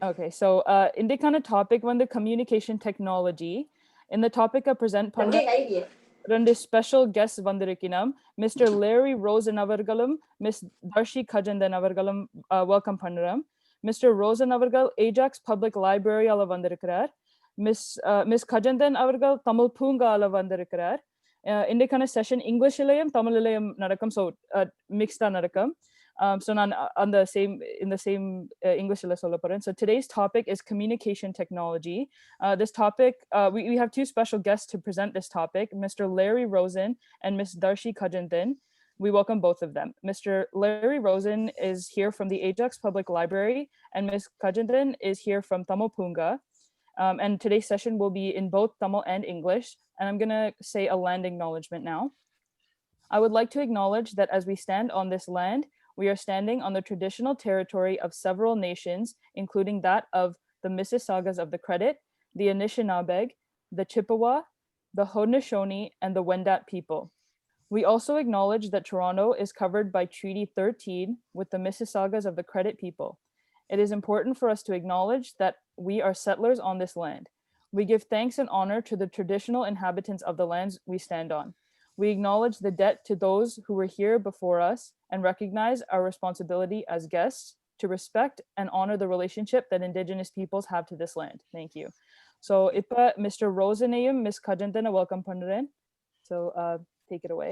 Okay, so indikana topic the communication technology. In the topic of present ரெண்டு special guest வந்திருக்கிறோம். Mister Larry Roshan அவர்களும் miss Darshi Gajanthan அவர்களும் welcome பண்ணுறோம். Mister Roshan அவர்கள் Ajax public லைப்ரரியால வந்திருக்கிறார். மிஸ் கஜந்தன் அவர்கள் தமிழ் பூங்கால வந்திருக்கிறார். இன்றைக்கான செஷன் இங்கிலீஷ்லயும் தமிழிலையும் நடக்கும். ஸோ மிக்ஸ்டா நடக்கும். So in the same English சொல்ல போறேன். So today's topic is communication technology. This topic, we have two special guests to present this topic, Mr. Larry Rosen and Miss Darshi Kajandan. We welcome both of them. Mr. Larry Rosen is here from the Ajax Public Library, and Miss Kajandan is here from Thamil Poonka. And today's session will be in both Tamil and English. And I'm gonna say a land acknowledgement now. I would like to acknowledge that as we stand on this land, we are standing on the traditional territory of several nations, including that of the Mississaugas of the Credit, the Anishinabeg, the Chippewa, the Haudenosaunee, and the Wendat people. We also acknowledge that Toronto is covered by Treaty 13 with the Mississaugas of the Credit people. It is important for us to acknowledge that we are settlers on this land. We give thanks and honor to the traditional inhabitants of the lands we stand on. We acknowledge the debt to those who were here before us and recognize our responsibility as guests to respect and honor the relationship that Indigenous peoples have to this land. Thank you. So, Ipa, Mr. Rosenayum, Ms. Kajandan, welcome, Pandaran. So, take it away.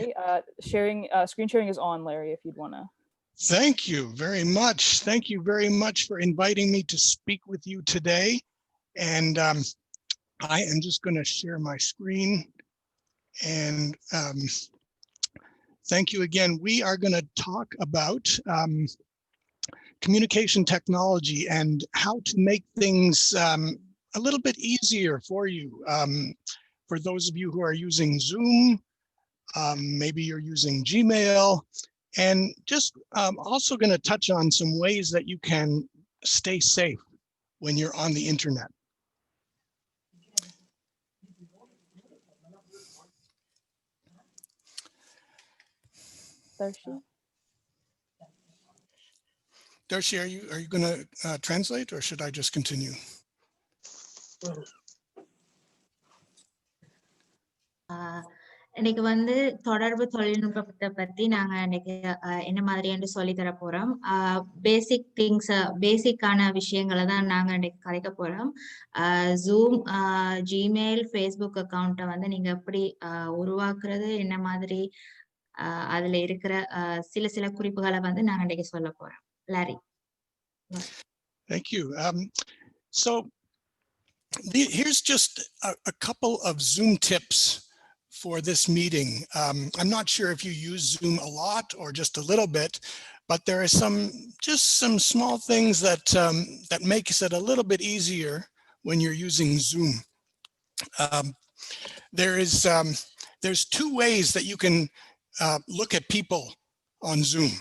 Screen sharing is on, Larry, if you'd want to. Thank you very much. Thank you very much for inviting me to speak with you today. And I am just going to share my screen. And thank you again. We are going to talk about communication technology and how to make things a little bit easier for you. For those of you who are using Zoom, maybe you're using Gmail, and just also going to touch on some ways that you can stay safe when you're on the internet. Darshi, are you going to translate, or should I just continue? இன்னைக்கு தொடர்பு தொழில்நுட்பத்தை பத்தி நாங்க இன்னைக்கு என்ன மாதிரின்னு சொல்லி தர போறோம். பேசிக்கான விஷயங்களை தான் நாங்க இன்னைக்கு கலைக்க போறோம். ஜூம், ஜிமெயில், ஃபேஸ்புக் அக்கௌண்ட்டை நீங்க எப்படி உருவாக்குறது, என்ன மாதிரி அதுல இருக்கிற சில குறிப்புகளை நாங்க இன்னைக்கு சொல்ல போறோம். Larry. Thank you. So here's just a couple of Zoom tips for this meeting. I'm not sure if you use Zoom a lot or just a little bit, but there are some small things that makes it a little bit easier when you're using Zoom. There's two ways that you can look at people on Zoom.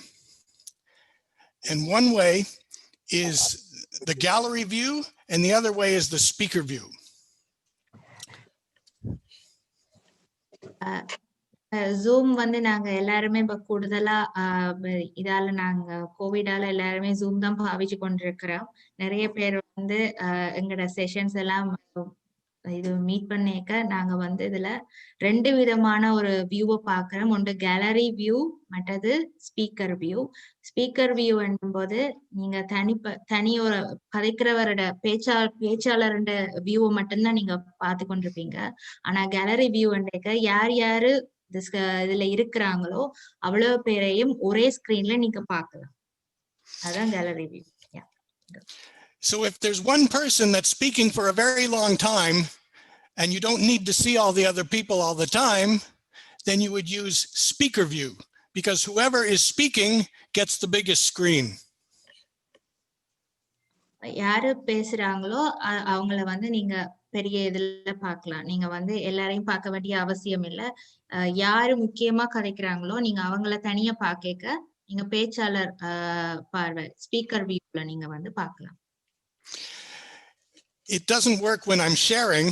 And one way is the gallery view, and the other way is the speaker view. Zoom நாங்க எல்லாருமே இப்ப கூடுதலா இதால நாங்க கோவிடால எல்லாருமே zoom தான் பாவிச்சு கொண்டிருக்கிறோம். நிறைய பேர் எங்களோட செஷன்ஸ் எல்லாம் இது மீட் பண்ணிக்க நாங்க இதுல ரெண்டு விதமான ஒரு வியூவை பாக்குறோம். ஒன்று கேலரி வியூ, மற்றது ஸ்பீக்கர் வியூ. ஸ்பீக்கர் வியூ போது நீங்க தனி ஒரு கதைக்கிறவரோட பேச்சாளரோட வியூவை மட்டும்தான் நீங்க பார்த்து கொண்டிருப்பீங்க. ஆனா கேலரி வியூ யார் யாரு இதுல இருக்கிறாங்களோ அவ்வளவு பேரையும் ஒரே ஸ்கிரீன்ல நீங்க பார்க்கலாம். அதான் gallery view. So if there's one person that's speaking for a very long time and you don't need to see all the other people all the time, then you would use speaker view, because whoever is speaking gets the biggest screen. யாரு பேசுறாங்களோ அவங்கள நீங்க பெரிய இதுல பார்க்கலாம். நீங்க எல்லாரையும் பார்க்க வேண்டிய அவசியம் இல்ல. யாரு முக்கியமா கதைக்கிறாங்களோ நீங்க அவங்கள தனியா பார்க்க நீங்க பேச்சாளர் பார்வை ஸ்பீக்கர் வியூல நீங்க பார்க்கலாம். It doesn't work when I'm sharing.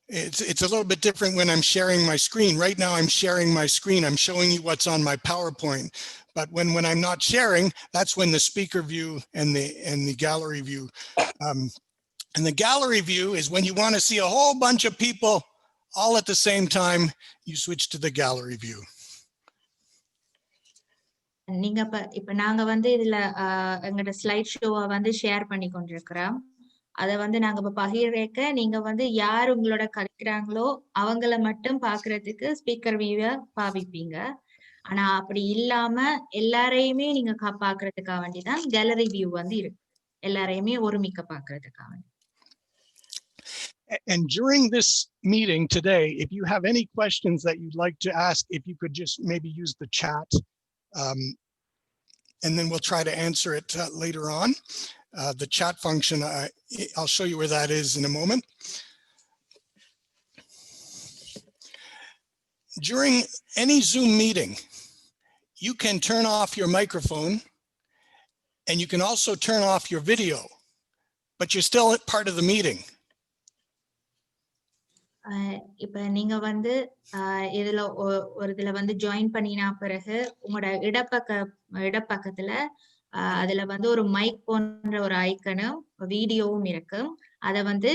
It's a little bit different when I'm sharing my screen. Right now I'm sharing my screen. I'm showing you what's on my PowerPoint. But when I'm not sharing, that's when the speaker view and the gallery view And the gallery view is when you want to see a whole bunch of people all at the same time, you switch to the gallery view. நீங்க இப்ப நாங்க வந்து இதுல எங்களோட slide ஷோவை வந்து share பண்ணி கொண்டிருக்கிறோம். அதை வந்து நாங்க இப்ப பகிர்க்க நீங்க வந்து யார் உங்களோட கலைக்கிறாங்களோ அவங்கள மட்டும் பாக்குறதுக்கு ஸ்பீக்கர் வியூவை பாவிப்பீங்க. ஆனா அப்படி இல்லாம எல்லாரையுமே நீங்க பாக்குறதுக்காக வேண்டிதான் கேலரி வியூ வந்து இருக்கு. எல்லாரையுமே ஒருமிக்க பாக்குறதுக்காக வேண்டி. And during this meeting today, if you have any questions that you'd like to ask, if you could just maybe use the chat, and then we'll try to answer it later on. The chat function, I'll show you where that is in a moment. During any Zoom meeting, you can turn off your microphone and you can also turn off your video, but you're still part of the meeting. இப்ப நீங்க வந்து இதுல இதுல வந்து join பண்ணினா பிறகு உங்களோட இடப்பக்கத்துல அதுல வந்து ஒரு மைக் போன்ற ஒரு ஐக்கனும் வீடியோவும் இருக்கும். அத வந்து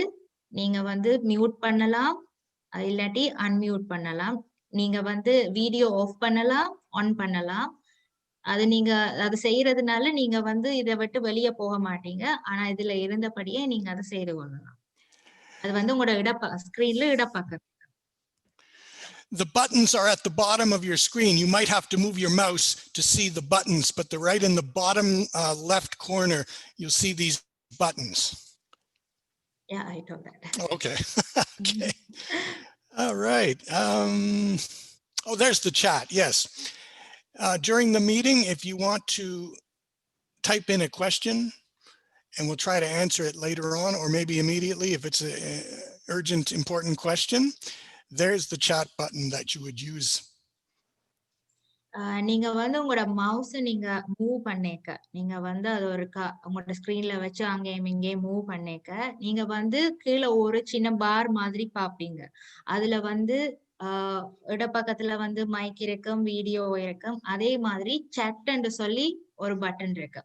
நீங்க வந்து மியூட் பண்ணலாம், இல்லாட்டி அன்மியூட் பண்ணலாம். நீங்க வந்து வீடியோ ஆஃப் பண்ணலாம், ஆன் பண்ணலாம். அது நீங்க அது செய்யறதுனால நீங்க வந்து இதை விட்டு வெளியே போக மாட்டீங்க. ஆனா இதுல இருந்தபடியே நீங்க அதை செய்து கொள்ளலாம். அது வந்து உங்களோட ஸ்கிரீன்ல இடப்பக்கம். The buttons are at the bottom of your screen. You might have to move your mouse to see the buttons, but they're right in the bottom left corner. You'll see these buttons. Yeah, I told that. Okay. Okay. All right. Oh, there's the chat. Yes. During the meeting, if you want to type in a question, and we'll try to answer it later on, or maybe immediately if it's an urgent, important question, there's the chat button that you would use. நீங்க வந்து உங்களோட mouse நீங்க move பண்ணேக்க, நீங்க வந்து அது ஒரு உங்களோட ஸ்கிரீன்ல வச்சு அங்கேயும் இங்கேயும் மூவ் பண்ணேக்க, நீங்க வந்து கீழே ஒரு சின்ன பார் மாதிரி பாப்பீங்க. அதுல வந்து இடப்பக்கத்துல வந்து மைக் இருக்கும், வீடியோ இருக்கும். அதே மாதிரி சட்ன்னு சொல்லி ஒரு பட்டன் இருக்கு.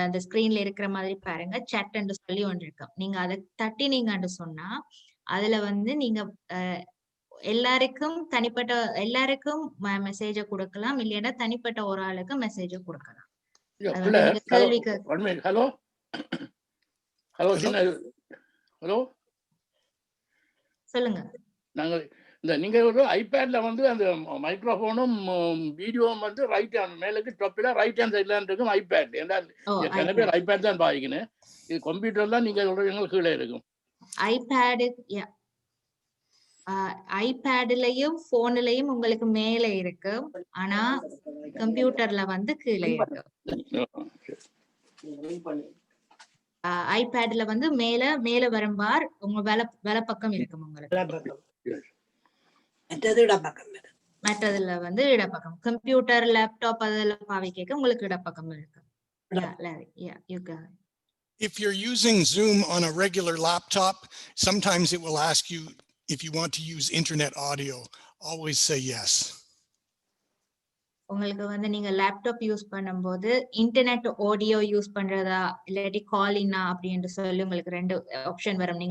அந்த ஸ்கிரீன்ல இருக்கிற மாதிரி பாருங்க, சட்ன்னு சொல்லி ஒன்று இருக்கும். நீங்க அதை தட்டினீங்கன்னு சொன்னா அதுல வந்து நீங்க எல்லாருக்கும் மெசேஜ கொடுக்கலாம், இல்லைன்னா தனிப்பட்ட ஒரு ஆளுக்கு மெசேஜ கொடுக்கலாம். ஹலோ ஹலோ ஹலோ சொல்லுங்க. நாங்க நீங்க ஒரு ஐபேட்ல வந்து அந்த மைக்ரோஃபோனும் வீடியோவும் வந்து ரைட் ஹேண்ட் மேலுக்கு டாப்ல ரைட் ஹேண்ட் சைட்ல இருக்கும் ஐபேட். ஏன்னா நிறைய பேர் ஐபேட் தான் பாவிக்கணும். இது கம்ப்யூட்டர்ல நீங்க சொல்றீங்க கீழே இருக்கும். ஐபேட்லயும் போன்லயும் உங்களுக்கு மேல இருக்கு, ஆனா கம்ப்யூட்டர்ல வந்து கீழே இருக்கு. ஐபேட்ல வந்து மேல வரும் பார் உங்க வலப்பக்கம் இருக்கும் உங்களுக்கு. மற்றதுல வந்து இடப்பக்கம். கம்ப்யூட்டர், லேப்டாப் அதெல்லாம் பாவிக்க உங்களுக்கு இடப்பக்கம் இருக்கு. If you're using Zoom on a regular laptop, sometimes it will ask you if you want to use internet audio. Always say yes. உங்களுக்கு வந்து நீங்க லேப்டாப் யூஸ் பண்ணும்போது இன்டர்நெட் ஆடியோ யூஸ் பண்றதா இல்லாட்டி காலினா அப்படின்னு சொல்லி உங்களுக்கு ரெண்டு ஆப்ஷன் வரும்.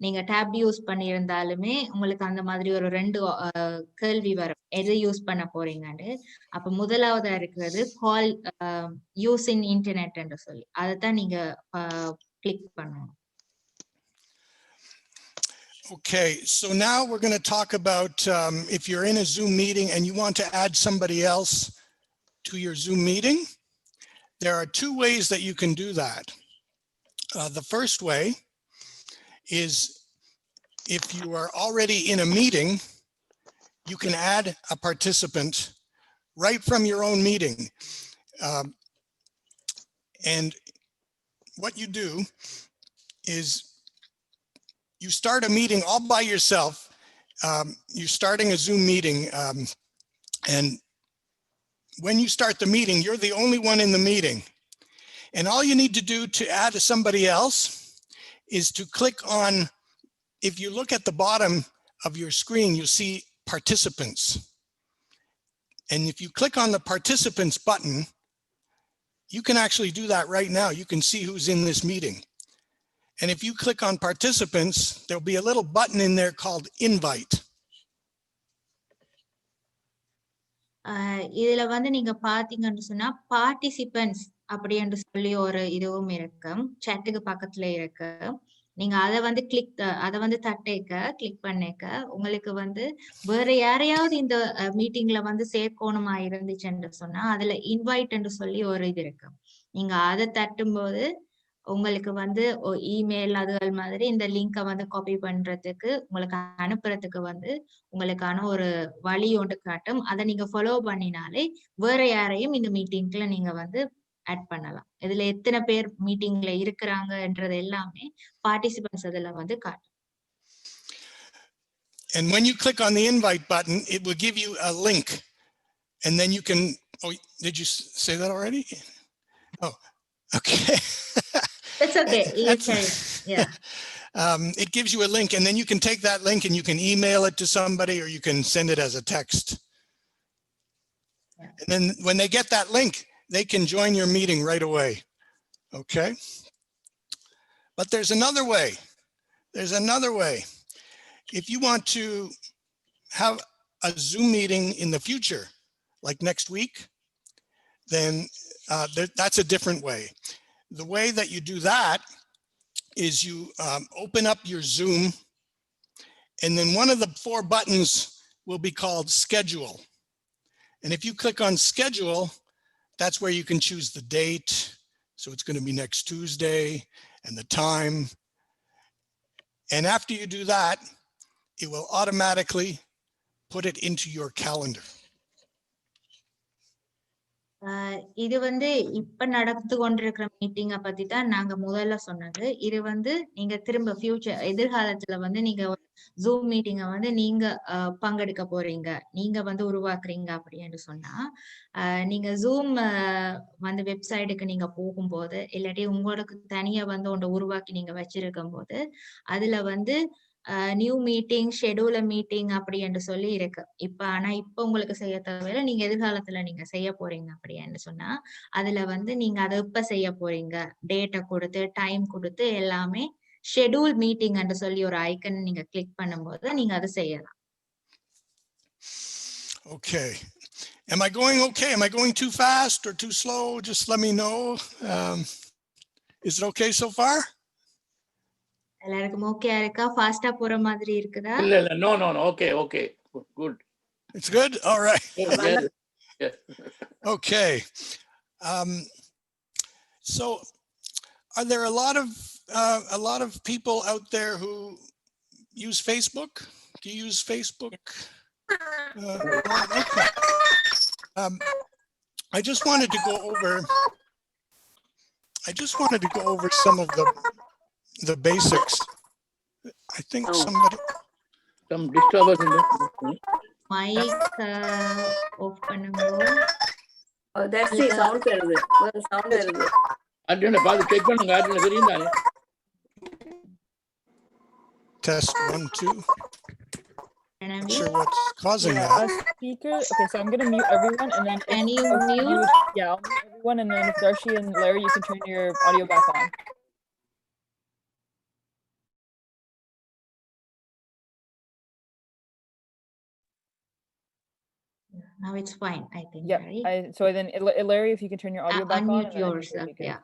நீங்க டேப் யூஸ் பண்ணி இருந்தாலுமே உங்களுக்கு அந்த மாதிரி ஒரு ரெண்டு கேள்வி வரும், எது யூஸ் பண்ண போறீங்கன்னு. அப்ப முதலாவதா இருக்கிறது கால் யூஸ் இன் இன்டர்நெட் என்று சொல்லி அதைத்தான் நீங்க கிளிக் பண்ணணும். Okay, so now we're going to talk about if you're in a Zoom meeting and you want to add somebody else to your Zoom meeting, there are two ways that you can do that. The first way is if you are already in a meeting, you can add a participant right from your own meeting. And what you do is you start a meeting all by yourself. You're starting a Zoom meeting, and when you start the meeting, you're the only one in the meeting. And all you need to do to add somebody else is to click on, if you look at the bottom of your screen, you'll see participants. And if you click on the participants button, you can actually do that right now. You can see who's in this meeting. And if you click on participants, there'll be a little button in there called invite. இதுல வந்து நீங்க பாத்தீங்கன்னு சொன்னா participants அப்படின்னு சொல்லி ஒரு இதுவும் இருக்கு, சாட்டுக்கு பக்கத்துல இருக்கு. நீங்க அதை வந்து அதை வந்து கிளிக் பண்ணிக்க உங்களுக்கு வந்து வேற யாரையாவது இந்த மீட்டிங்ல வந்து சேர்க்கணுமா இருந்துச்சுன்னு சொன்னா அதுல இன்வைட் என்று சொல்லி ஒரு இது இருக்கு. நீங்க அதை தட்டும் போது உங்களுக்கு வந்து இமெயில் அதுகள் மாதிரி இந்த லிங்கை வந்து காப்பி பண்றதுக்கு உங்களுக்கு அனுப்புறதுக்கு வந்து உங்களுக்கான ஒரு வழி ஒன்று காட்டும். அதை நீங்க ஃபாலோ பண்ணினாலே வேற யாரையும் இந்த மீட்டிங்ல நீங்க வந்து ஆட் பண்ணலாம். இதுல எத்தனை பேர் மீட்டிங்ல இருக்கிறாங்கன்றது எல்லாமே பார்ட்டிசிபென்ட்ஸ் அதுல வந்து காட்டும். And when you click on the invite button, it will give you a link. And then you can, oh, did you say that already? Oh, okay. That's okay. Yeah. It gives you a link, and then you can take that link and you can email it to somebody, or you can send it as a text. Yeah. And then when they get that link, they can join your meeting right away. Okay. But there's another way. There's another way. If you want to have a Zoom meeting in the future, like next week, then that's a different way. The way that you do that is you open up your Zoom, and then one of the 4 buttons will be called schedule. And if you click on schedule, that's where you can choose the date. So it's going to be next Tuesday and the time. And after you do that, it will automatically put it into your calendar. இது வந்து இப்ப நடந்து கொண்டிருக்கிற மீட்டிங்க பத்தி தான் நாங்க முதல்ல சொன்னது. இது வந்து நீங்க திரும்ப எதிர்காலத்துல வந்து நீங்க ஜூம் மீட்டிங்க வந்து நீங்க பங்கெடுக்க போறீங்க, நீங்க வந்து உருவாக்குறீங்க அப்படின்னு சொன்னா நீங்க ஜூம் வந்து வெப்சைட்டுக்கு நீங்க போகும்போது, இல்லாட்டி உங்களுக்கு தனியா வந்து ஒன்றை உருவாக்கி நீங்க வச்சிருக்கும் போது அதுல வந்து நியூ மீட்டிங், ஷெடியூல் மீட்டிங் அப்படி என்று சொல்லி இருக்கு. ஆனா இப்ப உங்களுக்கு செய்ய தேவையில்லை, நீங்க எதிர்காலத்துல நீங்க செய்ய போறீங்க அப்படின்னு சொன்னா அதுல வந்து நீங்க அதை இப்ப செய்ய போறீங்க, டேட்டை கொடுத்து டைம் கொடுத்து எல்லாமே ஷெடியூல் மீட்டிங் என்று சொல்லி ஒரு ஐக்கன் நீங்க கிளிக் பண்ணும்போது நீங்க அதை செய்யலாம். Okay. Am I going okay? Am I going too fast or too slow? Just let me know. Is it okay so far? எல்லாருக்கும் ஓகே இருக்கா? ஃபாஸ்டா போற மாதிரி இருக்குதா? இல்ல no okay good. It's good. All right. Yes. Okay. So are there a lot of people out there who use Facebook? Do you use Facebook? Okay. I just wanted to go over some of the basics. I think some disturbance in the mic off பண்ணுங்க. That's the sound வருது. sound வருது. அட்ன பாத்து check பண்ணுங்க, அட்ன தெரியுதானே? Test 1 2. Not sure what's causing that. Speaker. Okay, so I'm gonna mute everyone, and then Can you mute? Yeah, I'll mute everyone, and then if Darshi and Larry, you can turn your audio back on. Now it's fine, I think. Yep. Right? So then, Larry, if you can turn your audio back on. Unmute yourself. Yeah.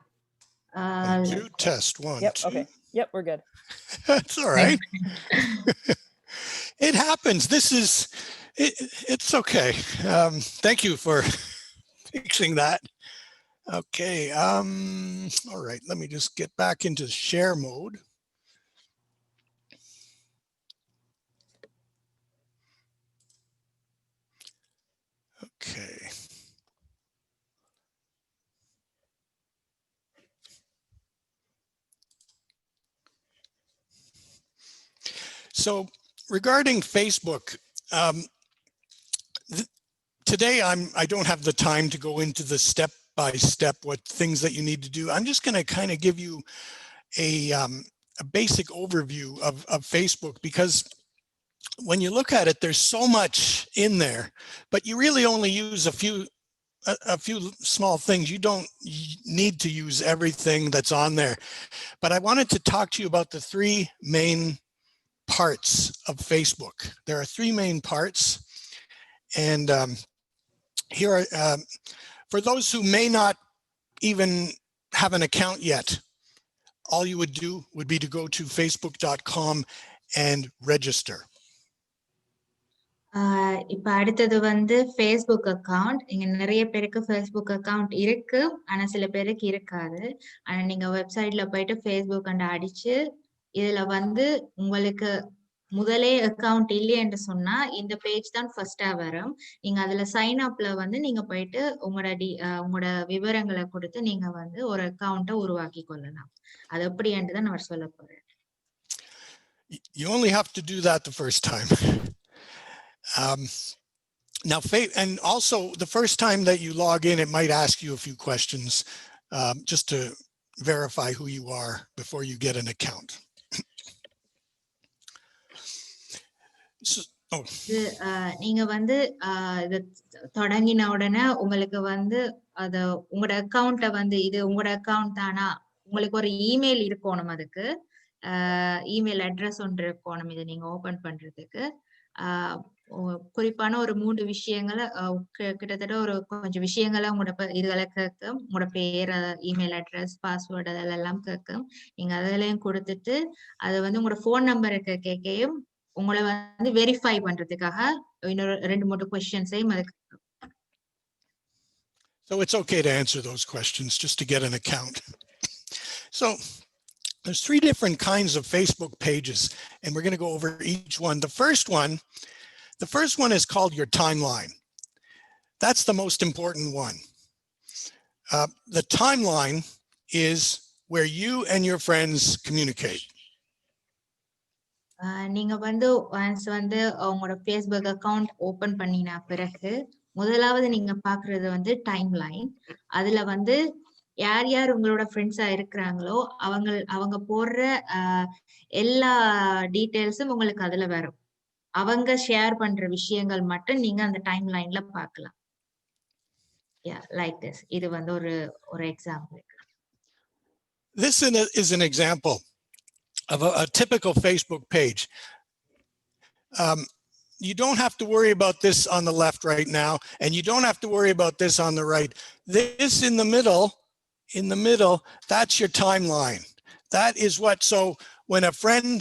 Test 1 Yep. 2. Okay. Yep, we're good. That's all right. It happens. It's okay. Thank you for fixing that. Okay. All right. Let me just get back into share mode. Okay. So regarding Facebook, today I don't have the time to go into the step-by-step what things that you need to do. I'm just going to kind of give you a basic overview of Facebook, because when you look at it, there's so much in there, but you really only use a a few small things. You don't need to use everything that's on there, but I wanted to talk to you about the three main parts of Facebook. There are three main parts, and here are, for those who may not even have an account yet, all you would do would be to go to facebook.com and register. இப்ப அடுத்தது வந்து Facebook account. இங்க நிறைய பேருக்கு Facebook account இருக்கு, ஆனா சில பேருக்கு இருக்காது. ஆனா நீங்க வெப்சைட்ல போயிட்டு Facebook அடிச்சு இதுல வந்து உங்களுக்கு முதலே அக்கவுண்ட் இல்லையென்று சொன்னா இந்த பேஜ் தான் ஃபர்ஸ்டா வரும். நீங்க அதுல சைன் அப்ல வந்து நீங்க போயிட்டு உங்களோட விவரங்களை கொடுத்து நீங்க வந்து ஒரு அக்கவுண்ட உருவாக்கி கொள்ளலாம். அது எப்படி என்று தான் நான் சொல்ல போறேன். You only have to do that the first time. Now, and also the first time that you log in, it might ask you a few questions just to verify who you are before you get an account. So, நீங்க வந்து இது தொடங்கின உடனே உங்களுக்கு வந்து அத உங்களோட அக்கவுண்ட வந்து இது உங்களோட அக்கவுண்ட் தானா, உங்களுக்கு ஒரு இமெயில் இருக்கணும், அதுக்கு இமெயில் அட்ரஸ் ஒன்று இருக்கணும். இதை நீங்க ஓபன் பண்றதுக்கு குறிப்பான ஒரு 3 விஷயங்களை கிட்டத்தட்ட ஒரு கொஞ்சம் விஷயங்களை உங்களோட இதுகளை கேட்கும். உங்களோட பேர், இமெயில் அட்ரஸ், பாஸ்வேர்டு அதெல்லாம் கேட்கும். நீங்க அதெல்லாம் கொடுத்துட்டு அது வந்து உங்களோட போன் நம்பருக்கு கேட்கையும் உங்களை வந்து வெரிஃபை பண்றதுக்காக இன்னொரு 2-3 கொஸ்டின்ஸையும் அதுக்கு. So it's okay to answer those questions just to get an account. So there's 3 different kinds of Facebook pages, and we're going to go over each one. The first one is called your timeline. That's the most important one. The timeline is where you and your friends communicate. நீங்க வந்து once வந்து உங்களோட Facebook account open பண்ணின பிறகு முதலாவது நீங்க பாக்குறது வந்து டைம் லைன். அதுல வந்து யார் யார் உங்களோட ஃப்ரெண்ட்ஸா இருக்கிறாங்களோ அவங்க போடுற எல்லா டீடைல்ஸும் உங்களுக்கு அதுல வரும். அவங்க ஷேர் பண்ற விஷயங்கள் மட்டும் நீங்க அந்த டைம் லைன்ல பார்க்கலாம். Like this. இது வந்து ஒரு example. This is an example of a typical Facebook page. You don't have to worry about this on the left right now, and you don't have to worry about this on the right. This in the middle, that's your timeline. That is what, so when a friend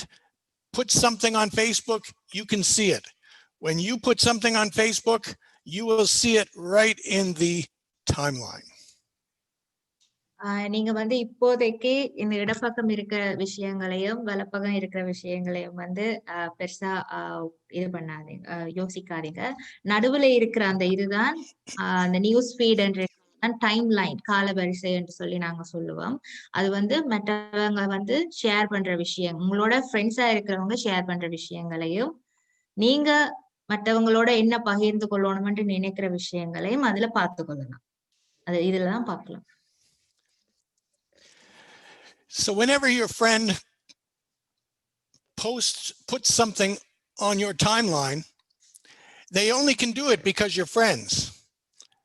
puts something on Facebook, you can see it. When you put something on Facebook, you will see it right in the timeline. நீங்க வந்து இப்போதைக்கு இந்த இடப்பக்கம் இருக்கிற விஷயங்களையும் வலப்பக்கம் இருக்கிற விஷயங்களையும் வந்து பெருசா இது பண்ணாதீங்க, யோசிக்காதீங்க. நடுவுல இருக்கிற அந்த இதுதான் அந்த நியூஸ் ஃபீட் என்ற டைம் லைன், காலவரிசை என்று சொல்லி நாங்க சொல்லுவோம். அது வந்து மற்றவங்க வந்து ஷேர் பண்ற விஷயம், உங்களோட ஃப்ரெண்ட்ஸா இருக்கிறவங்க ஷேர் பண்ற விஷயங்களையும் நீங்க மற்றவங்களோட என்ன பகிர்ந்து கொள்ளணும்னு நினைக்கிற விஷயங்களையும் அதுல பார்த்து கொள்ளலாம். அது இதுலதான் பார்க்கலாம். So whenever your friend puts something on your timeline, they only can do it because you're friends.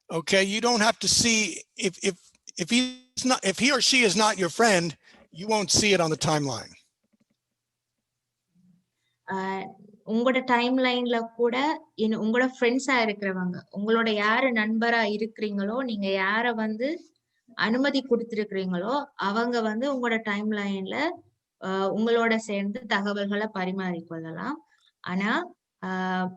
Okay, you don't have to see if he or she is not your friend, you won't see it on the timeline. உங்களோட time லைன்ல கூட உங்களோட ஃப்ரெண்ட்ஸா இருக்கிறவங்க, உங்களோட யாரு நண்பரா இருக்கிறீங்களோ, நீங்க யார வந்து அனுமதி கொடுத்திருக்கிறீங்களோ அவங்க வந்து உங்களோட டைம் லைன்ல உங்களோட சேர்ந்து தகவல்களை பரிமாறிக்கொள்ளலாம். ஆனா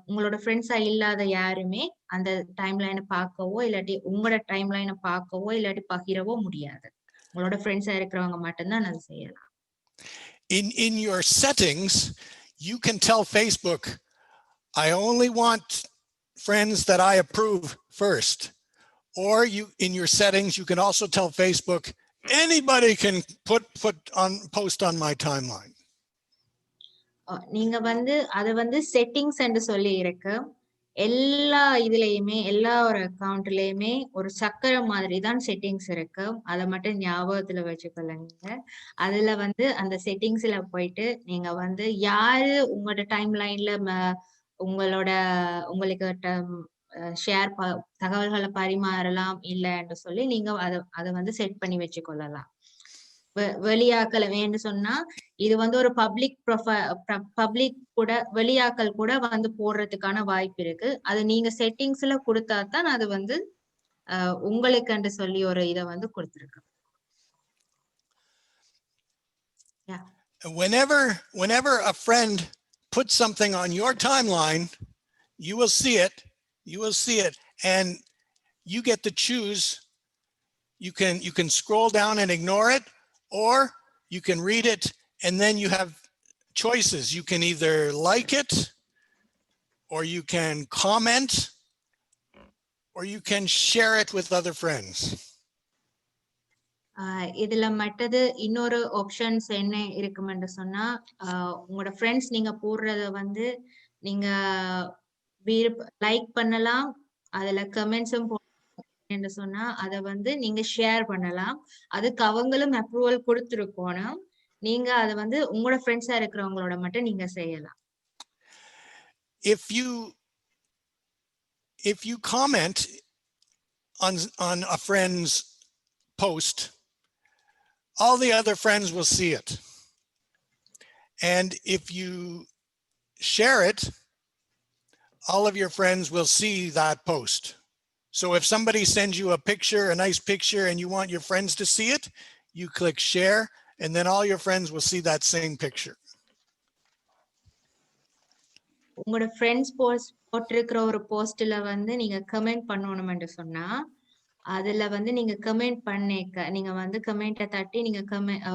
உங்களோட ஃப்ரெண்ட்ஸா இல்லாத யாருமே அந்த டைம் லைனை பார்க்கவோ இல்லாட்டி உங்களோட டைம் லைனை பார்க்கவோ இல்லாட்டி பகிரவோ முடியாது. உங்களோட ஃப்ரெண்ட்ஸா இருக்கிறவங்க மட்டும்தான் அதை செய்யலாம். In your settings, you can tell Facebook, I only want friends that I approve first. Or you, in your settings, you can also tell Facebook, anybody can post on my timeline. நீங்க வந்து அது வந்து settings என்று சொல்லி இருக்கு. எல்லா இதுலயுமே எல்லா ஒரு அக்கவுண்ட்லயுமே ஒரு சக்கரம் மாதிரி தான் செட்டிங்ஸ் இருக்கு. அதை மட்டும் ஞாபகத்துல வச்சுக்கொள்ளுங்க. அதுல வந்து அந்த செட்டிங்ஸ்ல போயிட்டு நீங்க வந்து யாரு உங்களோட டைம் லைன்ல உங்களுக்கு ஷேர் தகவல்களை பரிமாறலாம் இல்லைன்னு சொல்லி நீங்க அதை வந்து செட் பண்ணி வச்சுக்கொள்ளலாம். வெளியாக்கல வேண்டு சொன்னா இது வந்து ஒரு பப்ளிக் கூட வெளியாக்கல் கூட வந்து போடுறதுக்கான வாய்ப்பு இருக்கு. அது நீங்க செட்டிங்ஸ்ல கொடுத்தா தான் அது வந்து உங்களுக்கு சொல்லி ஒரு இதை வந்து கொடுத்துருக்கு. Whenever a friend puts something on your timeline, you will see it, and you get to choose. You can scroll down and ignore it, or you can read it, and then you have choices. You can either like it, or you can comment, or you can share it with other friends. இதுல மற்றது இன்னொரு options என்ன இருக்குமென்று சொன்னா உங்களோட friends நீங்க போடுறத வந்து நீங்க லைக் பண்ணலாம், அதுல கமெண்ட்ஸும் என்று சொன்னா அதை வந்து நீங்க ஷேர் பண்ணலாம். அதுக்கு அவங்களும் அப்ரூவல் கொடுத்துருக்கணும். நீங்க அதை வந்து உங்களோட ஃப்ரெண்ட்ஸா இருக்கிறவங்களோட மட்டும் நீங்க செய்யலாம். If you comment on a friend's post, all the other friends will see it. And if you share it, all of your friends will see that post. So if somebody sends you a picture, a nice picture, and you want your friends to see it, you click share, and then all your friends will see that same picture. உங்களோட friends போட்டிருக்கிற ஒரு போஸ்ட்ல வந்து நீங்க comment பண்ணணும்னு சொன்னா அதுல வந்து நீங்க கமெண்ட் பண்ணிக்க நீங்க வந்து கமெண்ட்டை தட்டி நீங்க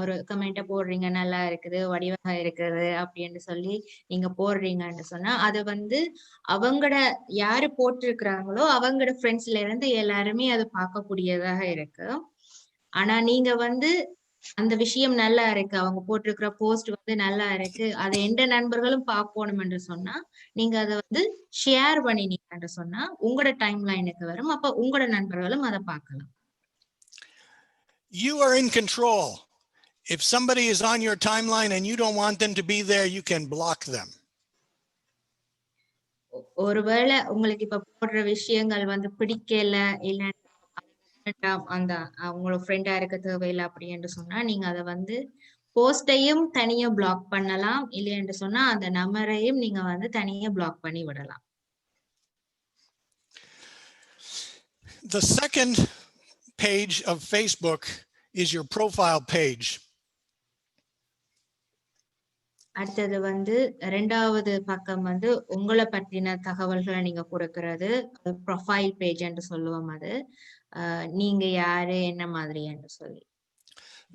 ஒரு கமெண்ட்டை போடுறீங்க, நல்லா இருக்குது, வடிவமா இருக்குது அப்படின்னு சொல்லி நீங்க போடுறீங்கன்னு சொன்னா அது வந்து அவங்களோட யாரு போட்டிருக்கிறாங்களோ அவங்களோட ஃப்ரெண்ட்ஸ்ல இருந்து எல்லாருமே அது பார்க்கக்கூடியதாக இருக்கு. ஆனா நீங்க வந்து அந்த விஷயம் நல்லா இருக்கு, அவங்க போட்டிருக்கிற போஸ்ட் வந்து நல்லா இருக்கு, அதை எந்த நண்பர்களும் பார்க்கணும் என்று சொன்னா நீங்க அதை வந்து ஷேர் பண்ணினீங்கன்னு சொன்னா உங்களோட டைம் லைனுக்கு வரும். அப்ப உங்களோட நண்பர்களும் அதை பார்க்கலாம். You are in control. If somebody is on your timeline and you don't want them to be there, you can block them. ஒருவேளை உங்களுக்கு இப்ப போடுற விஷயங்கள் வந்து பிடிக்கல இல்ல அந்த அவங்களோட ஃப்ரெண்டா இருக்க தேவையில்லை அப்படின்னு சொன்னா நீங்க அதை வந்து போஸ்டையும் தனியா பிளாக் பண்ணலாம், இல்லைன்னு சொன்னா அந்த நம்பரையும் நீங்க வந்து தனியா பிளாக் பண்ணி விடலாம். The second page of Facebook is your profile page. அடுத்தது வந்து இரண்டாவது பக்கம் வந்து உங்களை பற்றின தகவல்களை நீங்க கொடுக்கிறது ப்ரொஃபைல் பேஜ் என்று சொல்லுவோம். அது நீங்க யாரு என்ன மாதிரி என்று சொல்லி.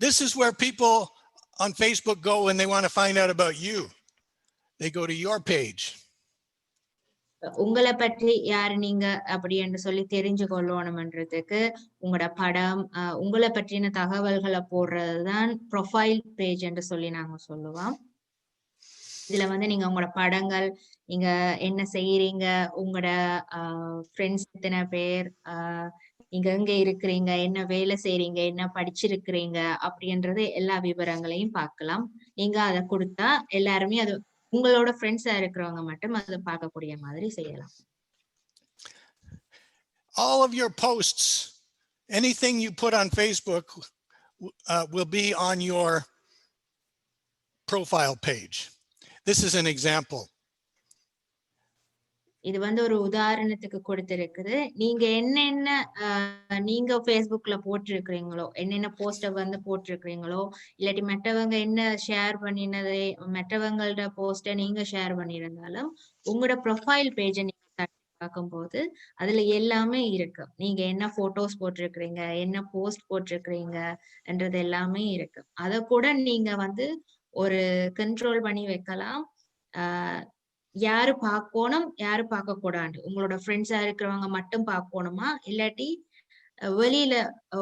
This is where people on Facebook go when they want to find out about you. They go to your page. உங்களை பற்றி யாரு நீங்க அப்படி என்று சொல்லி தெரிஞ்சு கொள்ளணும்ன்றதுக்கு உங்களோட படம் உங்களை பற்றின தகவல்களை போடுறதுதான் ப்ரொஃபைல் பேஜ் என்று சொல்லி நாங்க சொல்லுவோம். இதுல வந்து நீங்க உங்களோட படங்கள், நீங்க என்ன செய்யறீங்க, உங்களோட ஃப்ரெண்ட்ஸ் எத்தனை பேர், நீங்க எங்க இருக்கிறீங்க, என்ன வேலை செய்யறீங்க, என்ன படிச்சிருக்கிறீங்க அப்படின்றது எல்லா விவரங்களையும் பார்க்கலாம். நீங்க அதை கொடுத்தா எல்லாருமே அது உங்களோட ஃப்ரெண்ட்ஸா இருக்கிறவங்க மட்டும் அதை பார்க்கக்கூடிய மாதிரி செய்யலாம். All of your posts, anything you put on Facebook will be on your profile page. This is an example. இது வந்து ஒரு உதாரணத்துக்கு கொடுத்திருக்குது. நீங்க என்னென்ன நீங்க Facebookல போட்டிருக்கிறீங்களோ, என்னென்ன போஸ்ட வந்து போட்டிருக்கிறீங்களோ, இல்லாட்டி மற்றவங்க என்ன ஷேர் பண்ணினதை மற்றவங்களோட போஸ்ட நீங்க ஷேர் பண்ணியிருந்தாலும் உங்களோட ப்ரொஃபைல் பேஜை நீங்க தட்டி பார்க்கும்போது அதுல எல்லாமே இருக்கு. நீங்க என்ன போட்டோஸ் போட்டிருக்கிறீங்க, என்ன போஸ்ட் போட்டிருக்கிறீங்க என்றது எல்லாமே இருக்கு. அதை கூட நீங்க வந்து ஒரு கண்ட்ரோல் பண்ணி வைக்கலாம். யாரு பார்க்கணும், யாரு பார்க்க கூடாது, உங்களோட ஃப்ரெண்ட்ஸா இருக்கிறவங்க மட்டும் பார்க்கணுமா, இல்லாட்டி வெளியில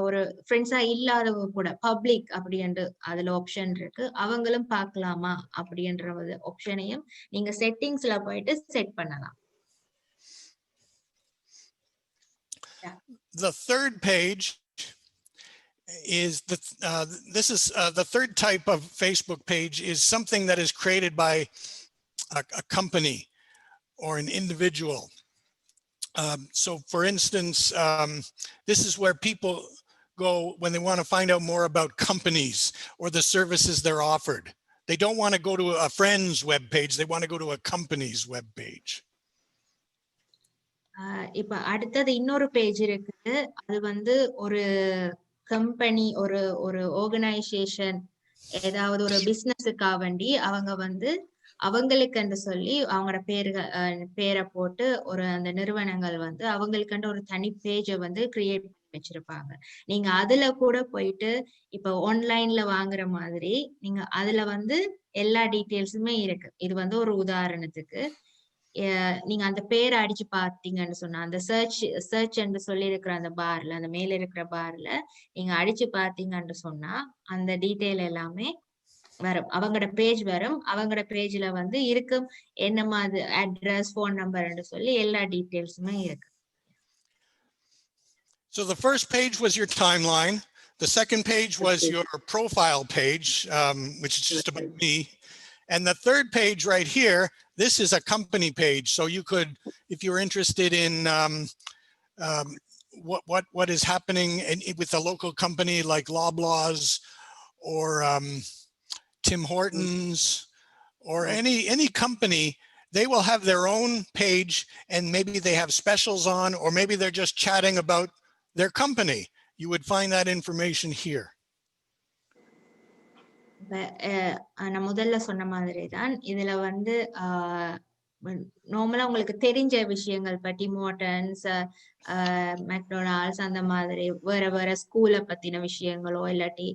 ஒரு ஃப்ரெண்ட்ஸா இல்லாதவங்க கூட பப்ளிக் அப்படின்ற அதுல ஆப்ஷன் இருக்கு, அவங்களும் பார்க்கலாமா அப்படின்ற ஆப்ஷனையும் நீங்க செட்டிங்ஸ்ல போயிட்டு செட் பண்ணலாம். The third page is this is the third type of Facebook page is something that is created by a company or an individual. So for instance, this is where people go when they want to find out more about companies or the services they're offered. They don't want to go to a friend's web page. They want to go to a company's web page. இப்ப அடுத்தது இன்னொரு page இருக்குது. அது வந்து ஒரு company, ஒரு ஒரு organisation, ஏதாவது ஒரு பிசினஸுக்காக வேண்டி அவங்க வந்து அவங்களுக்குன்னு சொல்லி அவங்களோட பேரை போட்டு ஒரு அந்த நிறுவனங்கள் வந்து அவங்களுக்குன்ற ஒரு தனி பேஜை வந்து கிரியேட் பண்ணி வச்சிருப்பாங்க. நீங்க அதுல கூட போயிட்டு இப்ப ஆன்லைன்ல வாங்குற மாதிரி நீங்க அதுல வந்து எல்லா டீட்டெயில்ஸுமே இருக்கு. இது வந்து ஒரு உதாரணத்துக்கு நீங்க அந்த பேரை அடிச்சு பாத்தீங்கன்னு சொன்னா அந்த சர்ச் என்று சொல்லி இருக்கிற அந்த பார்ல, அந்த மேல இருக்கிற பார்ல நீங்க அடிச்சு பாத்தீங்கன்னு சொன்னா அந்த டீட்டெயில் எல்லாமே வரும். அவங்களோட பேஜ் வரும். அவங்களோட பேஜ்ல வந்து இருக்கும் என்ன மாதிரி அட்ரஸ், போன் நம்பர்னு சொல்லி எல்லா டீட்டெயில்ஸுமே இருக்கு. So the first page was your timeline. The second page was your profile page, which is just about me. And the third page right here, this is a company page. So you could, if you're interested in what is happening with a local company like Loblaws or Tim Hortons or any company, they will have their own page and maybe they have specials on, or maybe they're just chatting about their company. You would find that information here. நான் முதல்ல சொன்ன மாதிரி தான் இதுல வந்து நார்மலா உங்களுக்கு தெரிஞ்ச விஷயங்கள் பற்றி மோட்டன்ஸ், மெக்டொனால்ட்ஸ் அந்த மாதிரி வேற வேற ஸ்கூலை பத்தின விஷயங்களோ இல்லாட்டி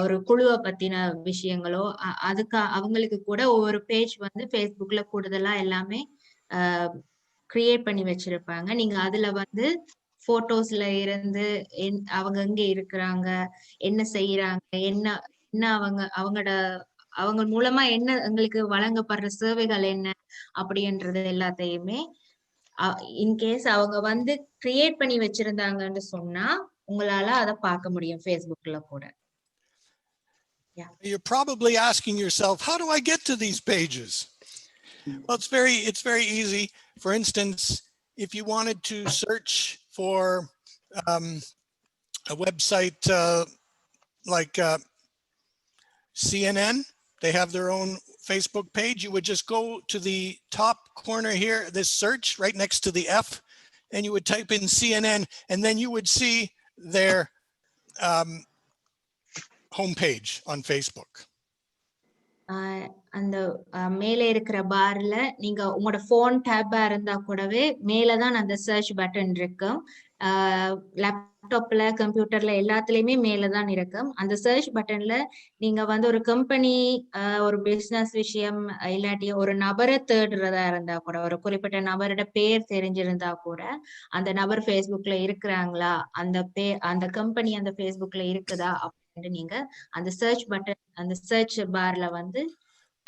ஒரு குழுவை பத்தின விஷயங்களோ அவங்களுக்கு கூட ஒவ்வொரு பேஜ் வந்து ஃபேஸ்புக்ல கூடுதலா எல்லாமே கிரியேட் பண்ணி வச்சிருப்பாங்க. நீங்க அதுல வந்து போட்டோஸ்ல இருந்து அவங்க எங்க இருக்கிறாங்க, என்ன செய்யறாங்க, என்ன அவங்க மூலமா என்ன எங்களுக்கு வழங்கப்படுற சேவைகள் என்ன அப்படின்றது எல்லாத்தையுமே இன்கேஸ் அவங்க வந்து கிரியேட் பண்ணி வச்சிருந்தாங்கன்னு சொன்னா உங்களால அதை பார்க்க முடியும் ஃபேஸ்புக்ல கூட. You're probably asking yourself, how do I get to these pages? Well, it's very easy. For instance, if you wanted to search for a website like CNN, they have their own Facebook page. You would just go to the top corner here, this search right next to the F, and you would type in CNN, and then you would see their homepage on Facebook. அந்த மேல இருக்கிற பார்ல நீங்க உங்களோட phone டேப்பா இருந்தா கூடவே மேலதான் அந்த சர்ச் பட்டன் இருக்கும். லேப்டாப்ல, கம்ப்யூட்டர்ல எல்லாத்துலயுமே மேலதான் இருக்கும். அந்த சர்ச் பட்டன்ல நீங்க வந்து ஒரு கம்பெனி, ஒரு பிசினஸ் விஷயம் இல்லாட்டி ஒரு நபரை தேடுறதா இருந்தா கூட, ஒரு குறிப்பிட்ட நபரோட பேர் தெரிஞ்சிருந்தா கூட அந்த நபர் ஃபேஸ்புக்ல இருக்கிறாங்களா, அந்த கம்பெனி அந்த ஃபேஸ்புக்ல இருக்குதா அப்படின்னு நீங்க அந்த சர்ச் பட்டன், அந்த சர்ச் பார்ல வந்து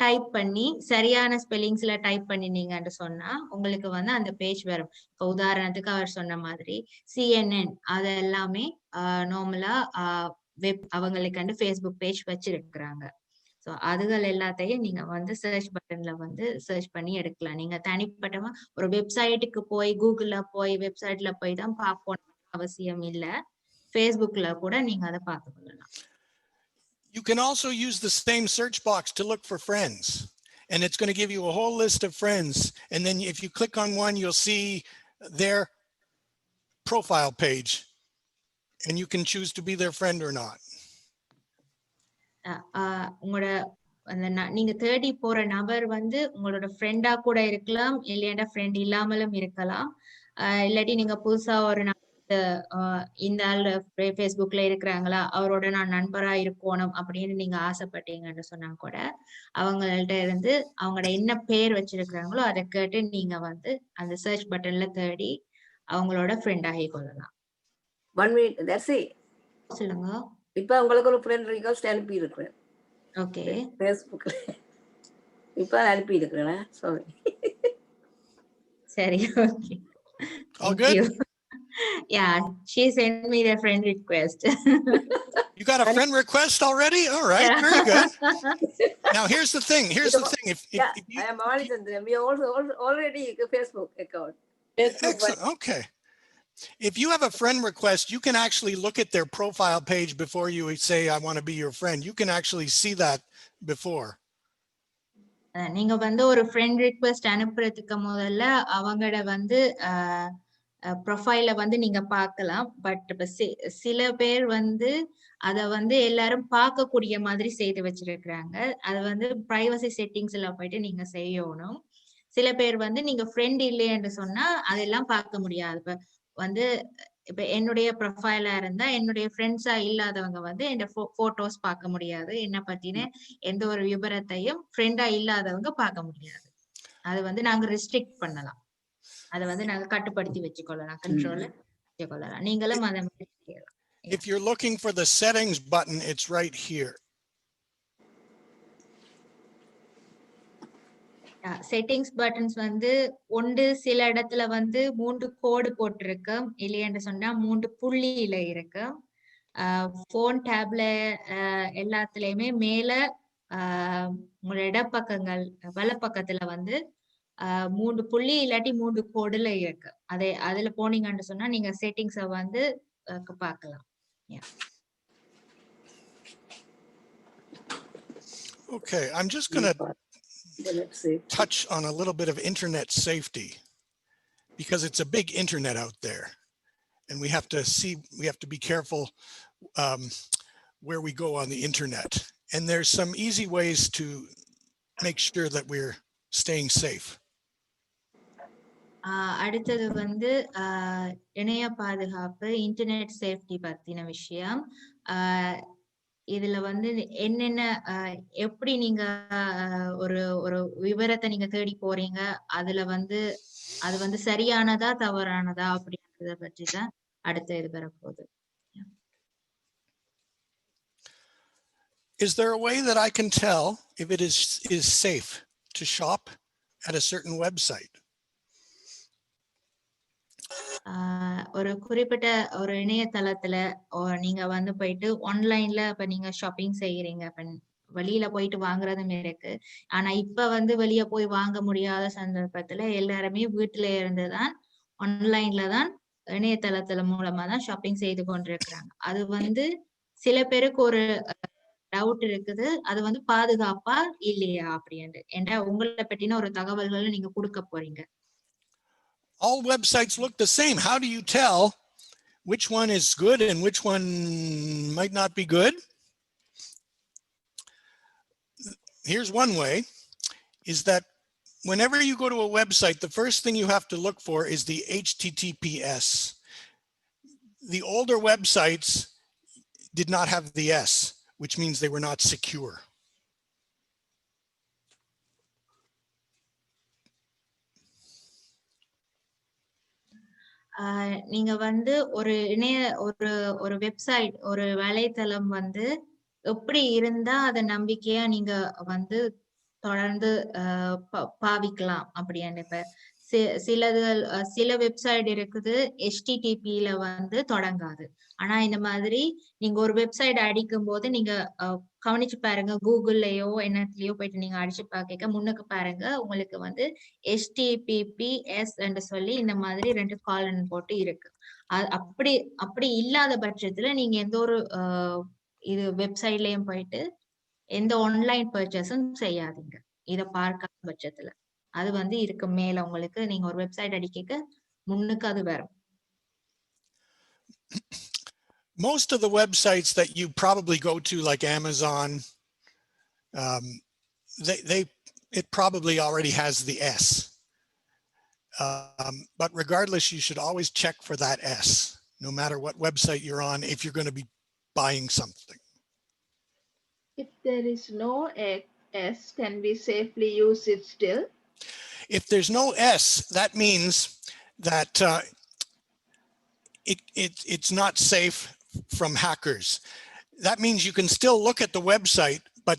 டைப் பண்ணி சரியான ஸ்பெல்லிங்ஸ்ல டைப் பண்ணினீங்கன்னு சொன்னா உங்களுக்கு வந்து அந்த பேஜ் வரும். இப்போ உதாரணத்துக்கு அவர் சொன்ன மாதிரி CNN அது எல்லாமே நார்மலா அவங்களுக்கு ஃபேஸ்புக் பேஜ் வச்சிருக்கிறாங்க. ஸோ அதுகள் எல்லாத்தையும் நீங்க வந்து சர்ச் பட்டன்ல வந்து சர்ச் பண்ணி எடுக்கலாம். நீங்க தனிப்பட்டமா ஒரு வெப்சைட்டுக்கு போய் கூகுள்ல போய் வெப்சைட்ல போய் தான் பார்க்கணும் அவசியம் இல்லை. ஃபேஸ்புக்ல கூட நீங்க அதை பார்த்து கொள்ளலாம். You can also use the same search box to look for friends, and it's going to give you a whole list of friends. And then if you click on one, you'll see their profile page, and you can choose to be their friend or not. உங்களோட நீங்க தேடி போற நபர் வந்து உங்களோட ஃப்ரெண்டா கூட இருக்கலாம், இல்லையா ஃப்ரெண்ட் இல்லாமலும் இருக்கலாம். இல்லாட்டி நீங்க புதுசா ஒரு இந்த ஆள் ஃபேஸ்புக்ல இருக்கிறாங்களா, அவரோட நான் நண்பரா இருக்கணும் அப்படின்னு நீங்க ஆசைப்பட்டீங்கன்னு சொன்னா கூட அவங்கள்ட்ட இருந்து அவங்களோட என்ன பேர் வச்சிருக்கிறாங்களோ அதை கேட்டு நீங்க வந்து அந்த சர்ச் பட்டன்ல தேடி அவங்களோட ஃப்ரெண்ட் ஆகி கொள்ளலாம். 1 minute, that's it. சொல்லுங்க. இப்ப உங்களுக்கு ஒரு ஃப்ரெண்ட் ரிக்வெஸ்ட் அனுப்பி இருக்கிறேன். ஓகே, ஃபேஸ்புக்ல இப்ப அனுப்பி இருக்கிறேன். சாரி. சரி, okay. All good? Yeah, she sent me the friend request. You got a friend request already? All right, yeah. Very good. Now If I am already we also already a Facebook account. Excellent. Okay. If you have a friend request, you can actually look at their profile page before you say, I want to be your friend. You can actually see that before. நீங்க வந்து ஒரு friend request அனுப்புறதுக்கு முதல்ல அவங்களோட வந்து ப்ரொஃபைல வந்து நீங்க பார்க்கலாம். பட் இப்ப சில பேர் வந்து அத வந்து எல்லாரும் பார்க்கக்கூடிய மாதிரி செய்து வச்சிருக்கிறாங்க. அது வந்து பிரைவசி செட்டிங்ஸ்ல போயிட்டு நீங்க செய்யணும். சில பேர் வந்து நீங்க ஃப்ரெண்ட் இல்லைன்னு சொன்னா அதெல்லாம் பார்க்க முடியாது. இப்ப வந்து இப்ப என்னுடைய ப்ரொஃபைலா இருந்தா என்னுடைய ஃப்ரெண்ட்ஸா இல்லாதவங்க வந்து என் போட்டோஸ் பார்க்க முடியாது. என்ன பத்தின எந்த ஒரு விபரத்தையும் ஃப்ரெண்டா இல்லாதவங்க பார்க்க முடியாது. அது வந்து நாங்க ரெஸ்ட்ரிக்ட் பண்ணலாம். அதை வந்து நாங்க கட்டுப்படுத்தி வச்சுக்கொள்ளலாம், கண்ட்ரோல் வச்சுக்கொள்ளலாம். நீங்களும் அதை மாதிரி செய்யலாம். If you're looking for the settings button, it's right here. Settings buttons வந்து ஒன்று சில இடத்துல வந்து 3 கோடு போட்டிருக்கு, இல்லையென்று சொன்னா 3 புள்ளியில இருக்கு. போன் டேப்ல எல்லாத்துலயுமே மேல உங்களோட இடப்பக்கங்கள் வலப்பக்கத்துல வந்து 3 புள்ளி இல்லாட்டி 3 கோடுல இருக்கு. அதுல போனீங்கன்னு சொன்னா நீங்க செட்டிங்ஸ வந்து பார்க்கலாம். Okay, I'm just going to touch on a little bit of internet safety because it's a big internet out there, and we have to be careful where we go on the internet. And there's some easy ways to make sure that we're staying safe. அடுத்தது வந்து இணைய பாதுகாப்பு, internet safety பத்தின விஷயம். இதுல வந்து என்னென்ன எப்படி நீங்க ஒரு ஒரு விவரத்தை நீங்க தேடி போறீங்க, அதுல வந்து அது வந்து சரியானதா தவறானதா அப்படின்றத பற்றி தான் அடுத்த இது வரப்போகுது. Is there a way that I can tell if it is safe to shop at a certain website? ஒரு குறிப்பிட்ட ஒரு இணையதளத்துல நீங்க வந்து போயிட்டு ஆன்லைன்ல இப்ப நீங்க ஷாப்பிங் செய்யறீங்க, வெளியில போயிட்டு வாங்குறதும் இருக்கு. ஆனா இப்ப வந்து வெளிய போய் வாங்க முடியாத சந்தர்ப்பத்துல எல்லாருமே வீட்டுல இருந்துதான் ஆன்லைன்ல தான் இணையதளத்துல மூலமா தான் ஷாப்பிங் செய்து கொண்டிருக்கிறாங்க. அது வந்து சில பேருக்கு ஒரு டவுட் இருக்குது, அது வந்து பாதுகாப்பா இல்லையா அப்படின்னு. ஏன்னா உங்களை பற்றின ஒரு தகவல்களை நீங்க கொடுக்க போறீங்க. All websites look the same. How do you tell which one is good and which one might not be good? Here's one way, is that whenever you go to a website, the first thing you have to look for is the HTTPS. The older websites did not have the S, which means they were not secure. நீங்க வந்து ஒரு ஒரு website, ஒரு வலைத்தளம் வந்து எப்படி இருந்தா அதை நம்பிக்கையா நீங்க வந்து தொடர்ந்து பாவிக்கலாம் அப்படின்னு. இப்ப சில வெப்சைட் இருக்குது HTTP-ல வந்து தொடங்காது. ஆனா இந்த மாதிரி நீங்க ஒரு வெப்சைட் அடிக்கும் போது நீங்க கவனிச்சு பாருங்க, கூகுள்லயோ என்னத்துலயோ போயிட்டு நீங்க அடிச்சு பாக்க முன்னுக்கு பாருங்க, உங்களுக்கு வந்து HTTPS என்று சொல்லி இந்த மாதிரி 2 காலன் போட்டு இருக்கு. அப்படி இல்லாத பட்சத்துல நீங்க எந்த ஒரு இது வெப்சைட்லயும் போயிட்டு எந்த ஆன்லைன் பர்ச்சேஸும் செய்யாதீங்க இத பார்க்காத பட்சத்துல. அது வந்து இருக்கு மேல உங்களுக்கு, நீங்க ஒரு வெப்சைட் அடிக்க முன்னுக்கு அது வரும். Most of the websites that you probably go to, like Amazon, it probably already has the S. But regardless, you should always check for that S, no matter what website you're on, if you're going to be buying something. If there is no S, can we safely use it still? If there's no S, that means that it's not safe from hackers. That means you can still look at the website, but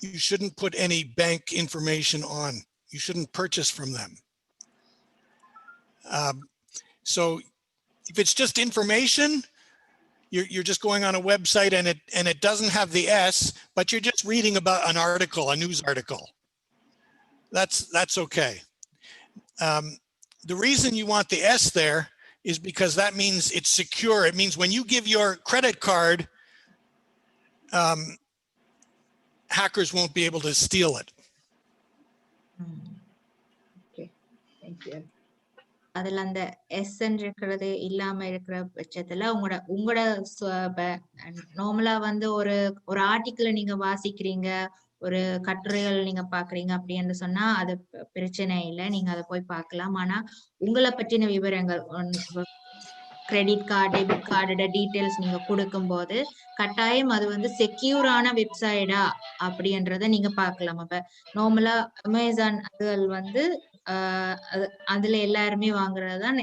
you shouldn't put any bank information on. You shouldn't purchase from them. So if it's just information, you're just going on a website and it doesn't have the S, but you're just reading about an article, a news article. That's okay. the reason you want the S there is because that means it's secure. It means when you give your credit card, hackers won't be able to steal it. Okay, thank you. அதுல அந்த S இருக்கிறது இல்லாம இருக்கிற பட்சத்துல உங்களோட நார்மலா வந்து ஒரு ஆர்டிக்கிளை நீங்க வாசிக்கிறீங்க, ஒரு கட்டுரைகள் நீங்க பாக்குறீங்க அப்படின்னு சொன்னா அது பிரச்சனை இல்லை, நீங்க அதை போய் பார்க்கலாம். ஆனா உங்களை பற்றின விவரங்கள், கிரெடிட் கார்டு, டெபிட் கார்டோட டீட்டெயில்ஸ் நீங்க கொடுக்கும் போது கட்டாயம் அது வந்து செக்யூரான வெப்சைட்டா அப்படின்றத நீங்க பார்க்கலாம். அப்ப நார்மலா அமேசான் அதுகள் வந்து அதுல எல்லாருமே வாங்குறதுதான்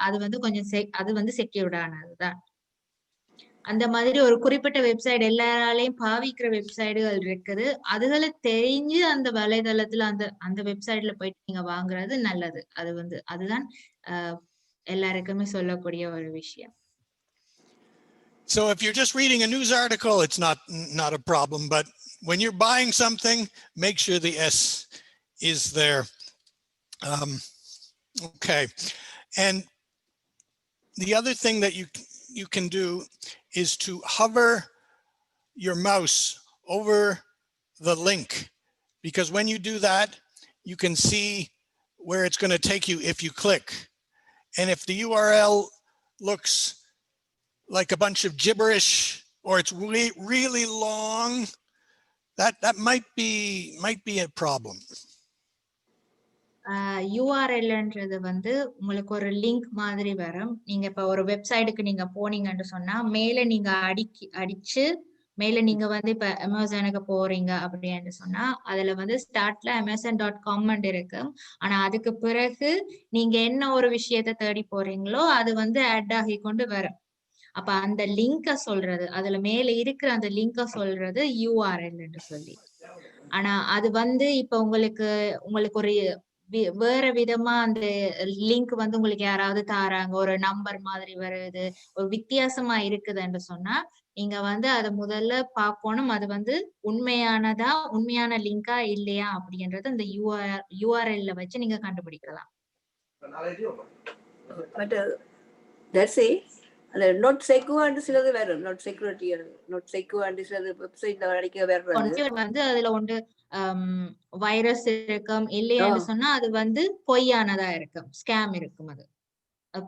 அது வந்து கொஞ்சம் அது வந்து செக்யூர்டானதுதான். அந்த மாதிரி ஒரு குறிப்பிட்ட வெப்சைட் எல்லாராலையும் பாவிக்கிற வெப்சைட்டுகள் இருக்குது. அதுகளை தெரிஞ்சு அந்த வலைதளத்துல அந்த வெப்சைட்ல போயிட்டு நீங்க வாங்குறது நல்லது. அது வந்து அதுதான் எல்லாருக்குமே சொல்லக்கூடிய ஒரு விஷயம். So if you're just reading a news article, it's not a problem. But when you're buying something, make sure the S is there. Okay. And the other thing that you can do is to hover your mouse over the link, because when you do that, you can see where it's going to take you if you click. And if the URL looks like a bunch of gibberish or it's really long, that might be a problem. URLன்றது வந்து உங்களுக்கு ஒரு link மாதிரி வரும். நீங்க இப்ப ஒரு வெப்சைட்டுக்கு நீங்க போனீங்கன்னு சொன்னா மேல நீங்க அடிச்சு மேல நீங்க வந்து இப்ப அமேசானுக்கு போறீங்க அப்படின்னு சொன்னா அதுல வந்து ஸ்டார்ட்ல amazon.com இருக்கு. ஆனா அதுக்கு பிறகு நீங்க என்ன ஒரு விஷயத்த தேடி போறீங்களோ அது வந்து ஆட் ஆகி கொண்டு வரும். அப்ப அந்த லிங்க சொல்றது, அதுல மேல இருக்கிற அந்த லிங்க சொல்றது URL என்று சொல்லி. ஆனா அது வந்து இப்ப உங்களுக்கு ஒரு வேற விதமா அந்த லிங்க் வந்து உங்களுக்கு யாராவது தாராங்க, ஒரு நம்பர் மாதிரி வருது, ஒரு வித்தியாசமா இருக்குதுன்னு சொன்னா நீங்க வந்து அதை முதல்ல பார்க்கணும். அது வந்து உண்மையான லிங்கா இல்லையா அப்படின்றது அந்த URL வச்சு நீங்க கண்டுபிடிக்கலாம். not secure சிலது வரும், not security, not secure சிலது வெப்சைட்ல அடிக்க வர்றது வந்து அதுல ஒன்று வைரஸ் இருக்கும் இல்லையான்னு சொன்னா அது வந்து பொய்யானதா இருக்கும், ஸ்கேம் இருக்கும், அது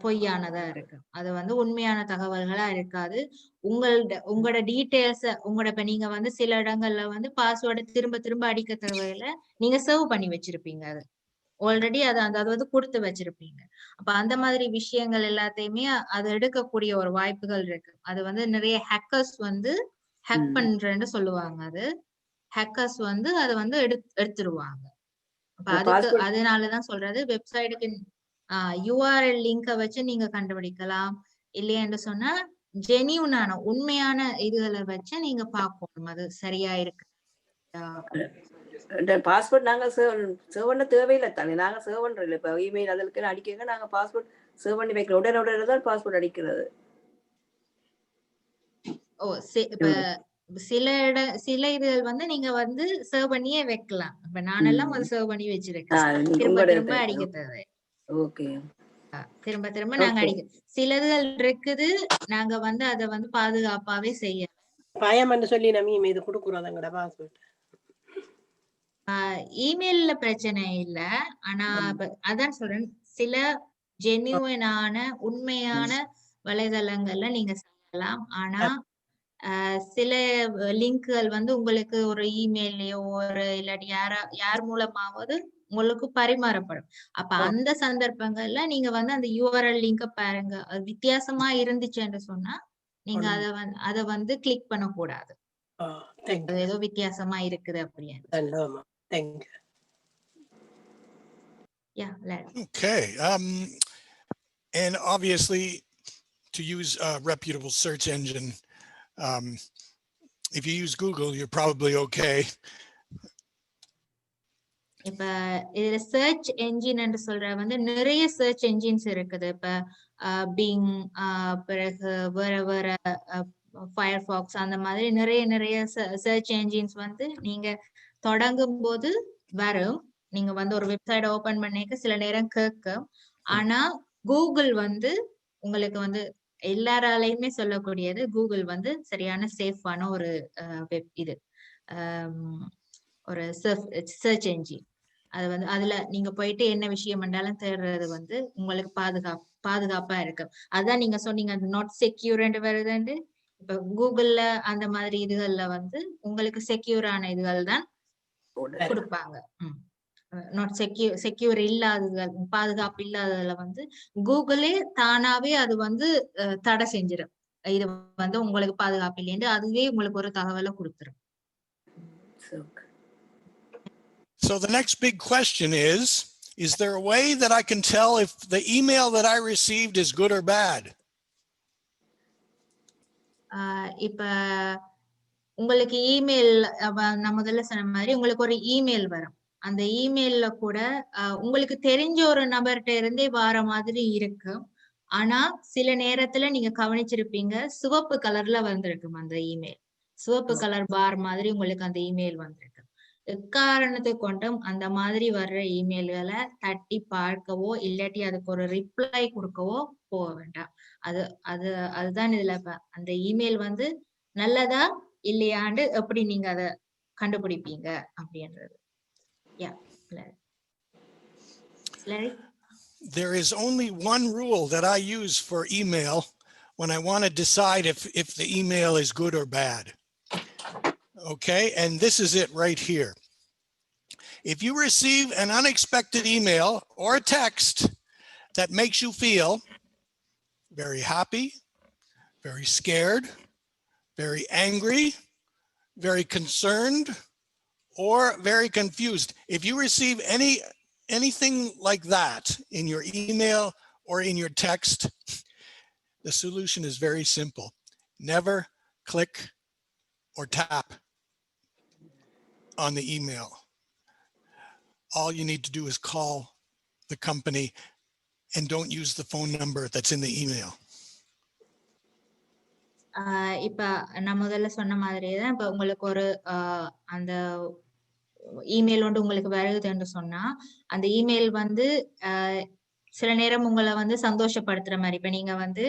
பொய்யானதா இருக்கும். அது வந்து உண்மையான தகவல்களா இருக்காது. உங்களோட டீட்டெயில்ஸ் இப்ப நீங்க வந்து சில இடங்கள்ல வந்து பாஸ்வேர்டை திரும்ப அடிக்க தேவையில்ல, நீங்க சேவ் பண்ணி வச்சிருப்பீங்க, அது ஆல்ரெடி அது வந்து கொடுத்து வச்சிருப்பீங்க. அப்ப அந்த மாதிரி விஷயங்கள் எல்லாத்தையுமே அது எடுக்கக்கூடிய ஒரு வாய்ப்புகள் இருக்கு. அது வந்து நிறைய ஹேக்கர்ஸ் வந்து ஹேக் பண்றேன்னு சொல்லுவாங்க. அது ஹேக்கர்ஸ் வந்து அதை வந்து எடுத்துருவாங்க. அப்ப அதனாலதான் சொல்றது வெப்சைட்டுக்கு URL லிங்க வச்சு நீங்க கண்டுபிடிக்கலாம். இல்லையென்று சொன்னா ஜெனியூனான உண்மையான இதுகளை வச்சு நீங்க பார்க்கணும் அது சரியா இருக்கு. பாஸ்வேர்ட் நாங்க சேவ் பண்ண தேவையில்லை தானே, நாங்க சேவ் பண்றோம் இல்லை. இப்ப இமெயில் அதற்கு அடிக்க நாங்க பாஸ்வேர்ட் சேவ் பண்ணி வைக்கிறோம், உடனே தான் பாஸ்வேர்ட் அடிக்கிறது. இப்ப சில இதுகள் வந்து நீங்க வந்து சேவ் பண்ணியே வைக்கலாம். இப்ப நானெல்லாம் அது சேவ் பண்ணி வச்சிருக்கேன், திரும்ப அடிக்க தேவை. ஓகே, திரும்ப நாங்க அடிக்க சிலதுகள் இருக்குது, நாங்க வந்து அதை வந்து பாதுகாப்பாவே செய்ய பயம் சொல்லி நம்ம இது கொடுக்குறோம் பாஸ்வேர்ட். இமெயில்ல பிரச்சனை இல்ல, ஆனா அதான் சொல்றேன், சில ஜென்யூனான உண்மையான வலைதளங்கள்ல நீங்க செய்யலாம். ஆனா சில லிங்க்கள் வந்து உங்களுக்கு ஒரு இமெயிலையோ ஒரு இல்லாட்டி யார் மூலமாவது உங்களுக்கு பரிமாறப்படும். அப்ப அந்த சந்தர்ப்பங்கள்ல நீங்க வந்து அந்த URL லிங்க பாருங்க, அது வித்தியாசமா இருந்துச்சுன்னு சொன்னா நீங்க அத வந்து கிளிக் பண்ணக்கூடாது, ஏதோ வித்தியாசமா இருக்குது அப்படின்னு. Yeah, okay. And obviously to use a reputable search engine, if you use Google, you're probably okay. இப்ப இதுல சர்ச் என்ஜின் என்று சொல்ற வந்து நிறைய சர்ச் என்ஜின்ஸ் இருக்குது. இப்ப பிங், பிறகு வேற ஃபயர்ஃபாக்ஸ், அந்த மாதிரி நிறைய சர்ச் என்ஜின்ஸ் வந்து நீங்க தொடங்கும் போது வரும். நீங்க வந்து ஒரு வெப்சைட் ஓபன் பண்ணிக்க சில நேரம் கேட்கும். ஆனா கூகுள் வந்து உங்களுக்கு வந்து எல்லாராலையுமே சொல்லக்கூடியது கூகுள் வந்து சரியான சேஃபான ஒரு வெப் இது ஒரு சர்ச் என்ஜின். அது வந்து அதுல நீங்க போயிட்டு என்ன விஷயம் பண்ணாலும் தேடுறது வந்து உங்களுக்கு பாதுகாப்பா இருக்கு. அதான் நீங்க சொன்னீங்க நாட் செக்யூர்ன்னு வருதுன்னு. இப்ப கூகுள்ல அந்த மாதிரி இதுகள்ல வந்து உங்களுக்கு செக்யூரான இதுகள் தான் கொடுப்பாங்க. நாட் செக்யூர் இல்லாதது, பாதுகாப்பு இல்லாததுல வந்து கூகுளே தானாவே அது வந்து தடை செஞ்சிடும். இது வந்து உங்களுக்கு பாதுகாப்பு இல்லைன்னு அதுவே உங்களுக்கு ஒரு தகவலை கொடுத்துரும். So the next big question is there a way that I can tell if the email that I received is good or bad? இப்ப உங்களுக்கு இமெயில் நான் முதல்ல சொன்ன மாதிரி உங்களுக்கு ஒரு இமெயில் வரும். அந்த இமெயில்ல கூட உங்களுக்கு தெரிஞ்ச ஒரு நபர்கிட்ட இருந்தே வர மாதிரி இருக்கு. ஆனா சில நேரத்துல நீங்க கவனிச்சிருப்பீங்க சிவப்பு கலர்ல வந்திருக்கும் அந்த இமெயில். சிவப்பு கலர் பார் மாதிரி உங்களுக்கு அந்த இமெயில் வந்திருக்கு. எக்காரணத்தை கொண்டும் அந்த மாதிரி வர்ற இமெயில்களை தட்டி பார்க்கவோ இல்லாட்டி அதுக்கு ஒரு ரிப்ளை கொடுக்கவோ போக வேண்டாம். அதுதான் இதுல அந்த இமெயில் வந்து நல்லதா இல்லையாண்டு எப்படி நீங்க அதை கண்டுபிடிப்பீங்க அப்படின்றது. Larry? There is only one rule that I use for email when I want to decide if the email is good or bad. Okay, and this is it right here. If you receive an unexpected email or a text that makes you feel very happy, very scared, very angry, very concerned, or very confused, if you receive anything like that in your email or in your text, the solution is very simple. Never click or tap on the email. All you need to do is call the company and don't use the phone number that's in the email. இப்ப நான் முதல்ல சொன்ன மாதிரிதான் இப்ப உங்களுக்கு ஒரு அந்த email வந்து உங்களுக்கு வருதுன்னு சொன்னா அந்த இமெயில் வந்து சில நேரம் உங்களை வந்து சந்தோஷப்படுத்துற மாதிரி இப்ப நீங்க வந்து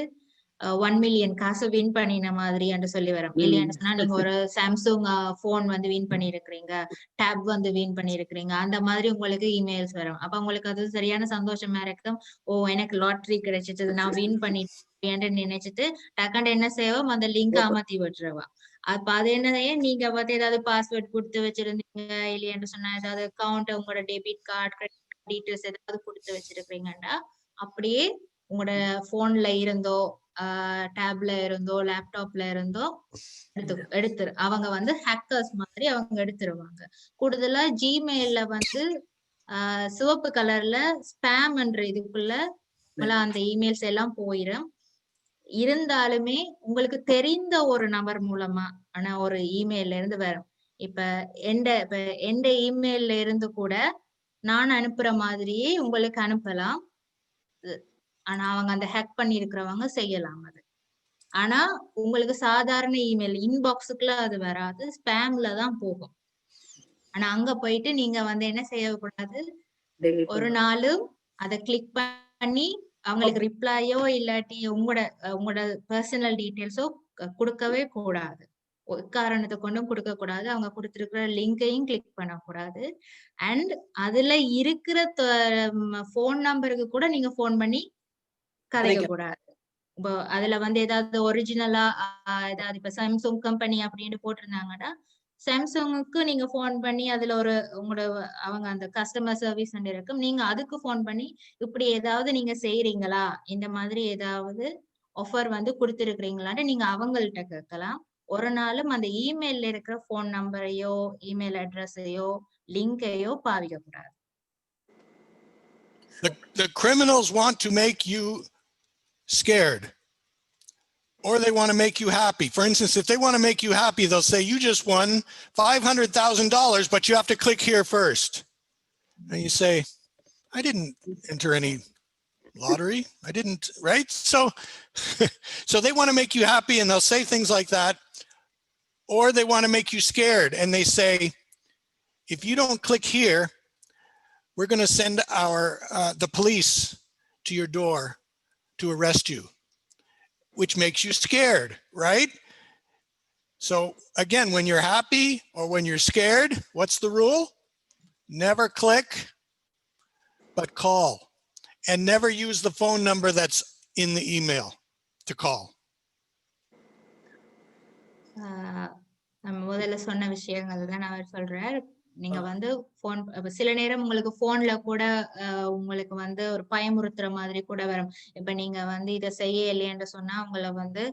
1 மில்லியன் காசு வின் பண்ணின மாதிரி என்று சொல்லி வரும். இல்லையான்னு சொன்னா நீங்க ஒரு சாம்சங் போன் வந்து வின் பண்ணி இருக்கிறீங்க, டேப் வந்து வின் பண்ணி இருக்கிறீங்க, அந்த மாதிரி உங்களுக்கு இமெயில்ஸ் வரும். அப்ப உங்களுக்கு அது சரியான சந்தோஷமா இருக்கும். ஓ எனக்கு லாட்டரி கிடைச்சிட்டு நான் வின் பண்ணிட்டு நினைச்சிட்டு டக்காண்டு என்ன செய்வோம் அந்த லிங்க் அமர்த்தி விட்டுருவா. அப்ப அது என்னதையே நீங்க வந்து ஏதாவது பாஸ்வேர்ட் கொடுத்து வச்சிருந்தீங்க இல்லையான்னு சொன்னா ஏதாவது அக்கௌண்ட் உங்களோட டெபிட் கார்டு கிரெடிட் டீட்டெயில்ஸ் ஏதாவது கொடுத்து வச்சிருக்கீங்கன்னா அப்படியே உங்களோட போன்ல இருந்தோ டேப்ல இருந்தோ லேப்டாப்ல இருந்தோ எடுத்துரு அவங்க வந்து ஹேக்கர்ஸ் மாதிரி அவங்க எடுத்துருவாங்க. கூடுதலா ஜிமெயில்ல வந்து சிவப்பு கலர்ல ஸ்பேம் என்ற இதுக்குள்ள அந்த இமெயில்ஸ் எல்லாம் போயிடும். இருந்தாலுமே உங்களுக்கு தெரிந்த ஒரு நபர் மூலமா ஆனா ஒரு இமெயில்ல இருந்து வரும். இப்ப எந்த இமெயில்ல இருந்து கூட நான் அனுப்புற மாதிரியே உங்களுக்கு அனுப்பலாம். ஆனா அவங்க அந்த ஹேக் பண்ணி இருக்கிறவங்க செய்யலாம் அது. ஆனா உங்களுக்கு சாதாரண இமெயில் இன்பாக்ஸுக்குள்ள அது வராது, ஸ்பேம்ல தான் போகும். ஆனா அங்க போயிட்டு நீங்க வந்து என்ன செய்யக்கூடாது, ஒரு நாளும் அதை கிளிக் பண்ணி அவங்களுக்கு ரிப்ளையோ இல்லாட்டி உங்களோட பர்சனல் டீட்டெயில்ஸோ கொடுக்கவே கூடாது. காரணத்தை கொண்டும் கொடுக்க கூடாது. அவங்க கொடுத்திருக்கிற லிங்கையும் கிளிக் பண்ணக்கூடாது. அண்ட் அதுல இருக்கிற போன் நம்பருக்கு கூட நீங்க போன் பண்ணி கதைக்க கூடாது. இப்போ அதுல வந்து ஏதாவது ஒரிஜினலா ஏதாவது இப்ப சாம்சங் கம்பெனி அப்படின்னு போட்டிருந்தாங்கன்னா சாம்சங்குக்கு நீங்க போன் பண்ணி அதுல உங்களோட அவங்க அந்த கஸ்டமர் சர்வீஸ் இருக்கும், நீங்க அதுக்கு போன் பண்ணி இப்படி ஏதாவது நீங்க செய்யறீங்களா, இந்த மாதிரி ஏதாவது ஆஃபர் வந்து கொடுத்துருக்கீங்களான்னு நீங்க அவங்கள்ட்ட கேட்கலாம். ஒரு நாளும் அந்த இமெயில்ல இருக்கிற போன் நம்பரையோ இமெயில் அட்ரஸையோ லிங்கையோ பாவிக்க கூடாது. The criminals want to make you scared, or they want to make you happy. For instance, if they want to make you happy, they'll say you just won $500,000, but you have to click here first. And you say, I didn't enter any lottery. I didn't, right? So they want to make you happy and they'll say things like that. Or they want to make you scared and they say, if you don't click here, we're going to send the police to your door to arrest you, which makes you scared, right? So again, when you're happy or when you're scared, what's the rule? Never click, but call. And never use the phone number that's in the email to call. நம்ம முதல்ல சொன்ன விஷயங்கள் தான் அவர் சொல்றார். நீங்க வந்து phone சில நேரம் உங்களுக்கு போன்ல கூட உங்களுக்கு வந்து ஒரு பயமுறுத்துற மாதிரி கூட வரும். இப்ப நீங்க வந்து இதை செய்ய இல்லையென்று சொன்னா உங்களை வந்து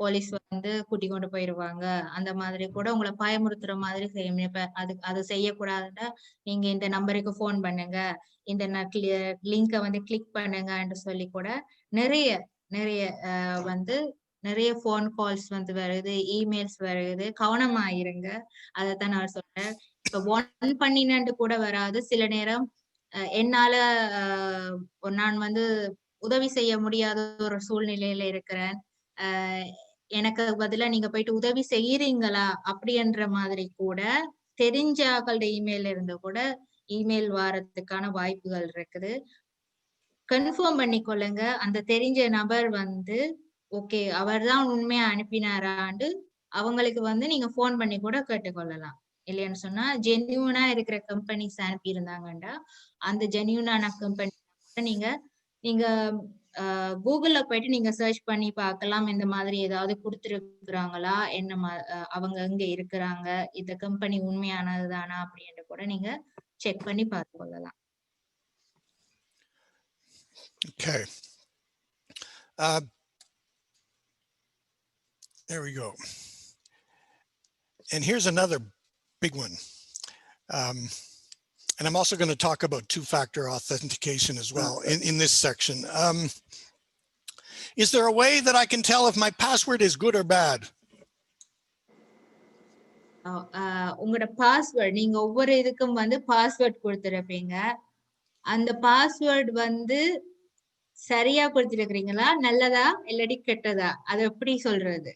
போலீஸ் வந்து கூட்டி கொண்டு போயிருவாங்க. அந்த மாதிரி கூட உங்களை பயமுறுத்துற மாதிரி செய்யும். இப்ப அது செய்யக்கூடாதுன்னா நீங்க இந்த நம்பருக்கு போன் பண்ணுங்க, இந்த லிங்கை வந்து கிளிக் பண்ணுங்க என்று சொல்லி கூட நிறைய வந்து நிறைய போன் கால்ஸ் வந்து வருது, இமெயில்ஸ் வருது. கவனமா இருங்க. அதைத்தான் நான் சொல்றேன். இப்ப ஒன் பண்ணினு கூட வராது. சில நேரம் என்னால நான் வந்து உதவி செய்ய முடியாத ஒரு சூழ்நிலையில இருக்கிறேன், எனக்கு பதிலா நீங்க போயிட்டு உதவி செய்யறீங்களா அப்படின்ற மாதிரி கூட தெரிஞ்ச ஆக்களுடைய இமெயில் இருந்து கூட இமெயில் வாரத்துக்கான வாய்ப்புகள் இருக்குது. கன்ஃபார்ம் பண்ணிக்கொள்ளுங்க. அந்த தெரிஞ்ச நபர் வந்து ஓகே அவர் தான் உண்மையா அனுப்பினாராண்டு அவங்களுக்கு வந்து நீங்க போன் பண்ணி கூட கேட்டுக்கொள்ளலாம். இல்லைன்னு சொன்னா ஜென்யூனா இருக்கிற கம்பெனிஸ் அனுப்பி இருந்தாங்கண்டா அந்த ஜென்யூனான கம்பெனி நீங்க கூகுள்ல போயிட்டு நீங்க சர்ச் பண்ணி பார்க்கலாம். இந்த மாதிரி ஏதாவது கொடுத்துருக்குறாங்களா, என்ன அவங்க எங்க இருக்கிறாங்க, இந்த கம்பெனி உண்மையானதுதானா அப்படின்னு கூட நீங்க செக் பண்ணி பார்த்து கொள்ளலாம். Okay. There we go. And here's another big one. And I'm also going to talk about two-factor authentication as well in this section. Is there a way that I can tell if my password is good or bad? உங்களோட password நீங்க ஒவ்வொரு இதுக்கும் வந்து password கொடுத்துருப்பீங்க. அந்த password வந்து சரியா கொடுத்துருக்கீங்களா, நல்லதா இல்லாட்டி கெட்டதா, அதை எப்படி சொல்றது?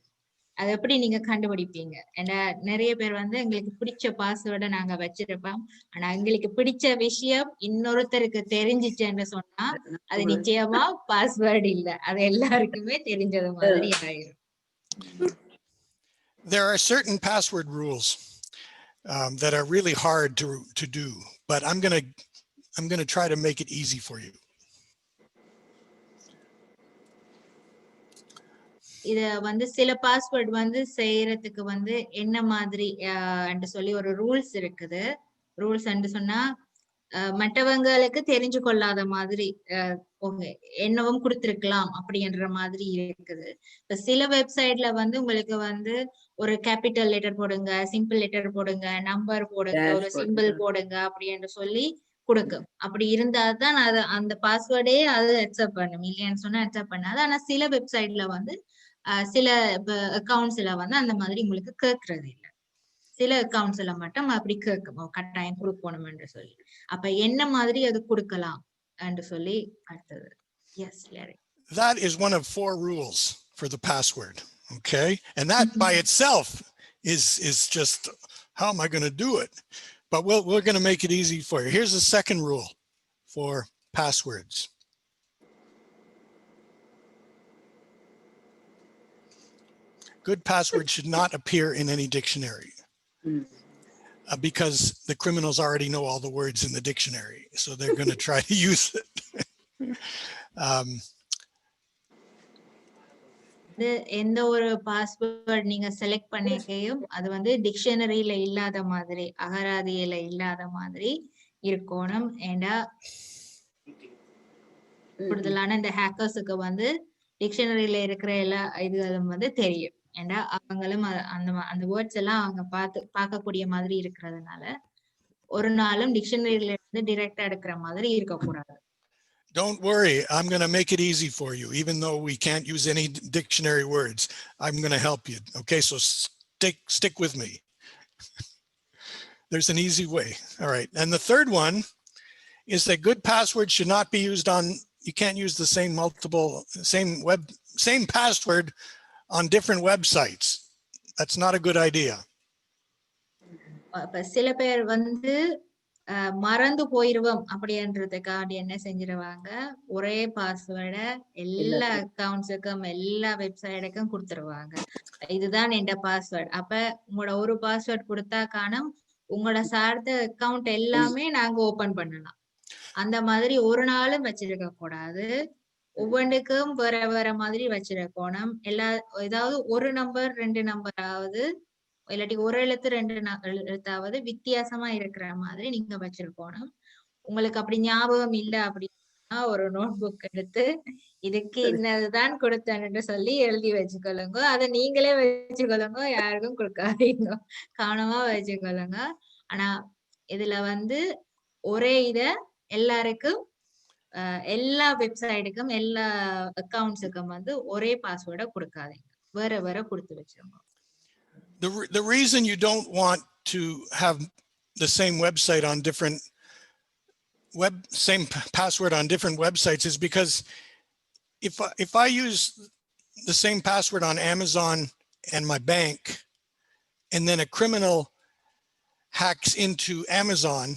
அதை எப்படி நீங்க கண்டுபிடிப்பீங்க? ஏன்னா நிறைய பேர் வந்து எங்களுக்கு பிடிச்ச பாஸ்வேர்டை நாங்க வச்சிருப்போம். ஆனா எங்களுக்கு பிடிச்ச விஷயம் இன்னொருத்தருக்கு தெரிஞ்சிச்சுன்னு சொன்னா அது நிச்சயமா பாஸ்வேர்டு இல்ல, அது எல்லாருக்குமே தெரிஞ்சது மாதிரி ஆயிரும். There are certain password rules that are really hard to do, but I'm gonna try to make it easy for you. இத வந்து சில பாஸ்வேர்ட் வந்து செய்யறதுக்கு வந்து என்ன மாதிரி சொல்லி ஒரு ரூல்ஸ் இருக்குது. ரூல்ஸ் சொன்னா மற்றவங்களுக்கு தெரிஞ்சு கொள்ளாத மாதிரி என்னவும் கொடுத்திருக்கலாம் அப்படின்ற மாதிரி இருக்குது. இப்ப சில வெப்சைட்ல வந்து உங்களுக்கு வந்து ஒரு கேபிட்டல் லெட்டர் போடுங்க, சிம்பிள் லெட்டர் போடுங்க, நம்பர் போடுங்க, ஒரு சிம்பிள் போடுங்க அப்படின்னு சொல்லி கொடுக்கும். அப்படி இருந்தாதான் அது அந்த பாஸ்வேர்டே அது அக்செப்ட் பண்ணும். இல்லையான்னு சொன்னா அக்செப்ட் பண்ணாது. ஆனா சில வெப்சைட்ல வந்து சில அக்கௌண்ட்ஸ்ல வந்து அந்த மாதிரி உங்களுக்கு கேட்கறது இல்லை. சில அக்கௌண்ட்ஸ்ல மட்டும் அப்படி கேட்கும், கட்டாயம் கொடுக்கணும் என்று சொல்லி. அப்ப என்ன மாதிரி அது கொடுக்கலாம் என்று சொல்லி அடுத்தது. Yes, Larry. That is one of 4 rules for the password. Okay, and that by itself is just, how am I going to do it? But we're going to make it easy for you. Here's the second rule for passwords. Good passwords should not appear in any dictionary because the criminals already know all the words in the dictionary, so they're going to try to use it. எந்த ஒரு password நீங்க select பண்ணிக்கையும் அது வந்து டிக்ஷனரியில இல்லாத மாதிரி, அகராதியில இல்லாத மாதிரி இருக்கணும். ஏண்டா கூடுதலான இந்த ஹேக்கர்ஸுக்கு வந்து டிக்ஷனரியில இருக்கிற எல்லா இதுகளும் வந்து தெரியும். ஏண்டா அவங்களும் அந்த வேர்ட்ஸ் எல்லாம் அவங்க பார்க்கக்கூடிய மாதிரி இருக்கிறதுனால ஒரு நாளும் டிக்ஷனரியில இருந்து டைரக்டா எடுக்கிற மாதிரி இருக்கக்கூடாது. Don't worry, I'm going to make it easy for you. Even though we can't use any dictionary words, I'm going to help you. Okay, so stick with me. There's an easy way. All right. And the third one is that good passwords should not be used on, you can't use the same password on different websites. That's not a good idea. சில பேர் வந்து மறந்து போயிருவோம் அப்படின்றதுக்காண்டி என்ன செஞ்சிருவாங்க, ஒரே பாஸ்வேர்ட எல்லா அக்கௌண்ட்ஸுக்கும் எல்லா வெப்சைட்டுக்கும் கொடுத்துருவாங்க. இதுதான் என் பாஸ்வேர்ட். அப்ப உங்களோட ஒரு பாஸ்வேர்ட் கொடுத்தா காணும் உங்களோட சார்ந்த அக்கௌண்ட் எல்லாமே நாங்க ஓபன் பண்ணலாம். அந்த மாதிரி ஒரு நாளும் வச்சிருக்க கூடாது. ஒவ்வொன்றுக்கும் வேற வேற மாதிரி வச்சிருக்கணும். ஏதாவது ஒரு நம்பர் 2 நம்பராவது இல்லாட்டி ஒரு எழுத்து 2 எழுத்தாவது வித்தியாசமா இருக்கிற மாதிரி நீங்க வச்சிருக்கணும். உங்களுக்கு அப்படி ஞாபகம் இல்லை அப்படின்னா ஒரு நோட் புக் எடுத்து இதுக்கு இன்னதுதான் கொடுத்தேன்னு சொல்லி எழுதி வச்சுக்கொள்ளுங்க. அதை நீங்களே வச்சுக்கொள்ளுங்க, யாருக்கும் கொடுக்காதீங்க, கவனமா வச்சுக்கொள்ளுங்க. ஆனா இதுல ஒரே எல்லாருக்கும் எல்லா வெப்சைட்டுக்கும் எல்லா அக்கௌண்ட்ஸுக்கும் ஒரே பாஸ்வேர்டை கொடுக்காதீங்க, வேற வேற கொடுத்து வச்சிருங்க. The reason you don't want to have the same website on different same password on different websites is because if I use the same password on Amazon and my bank, and then a criminal hacks into Amazon,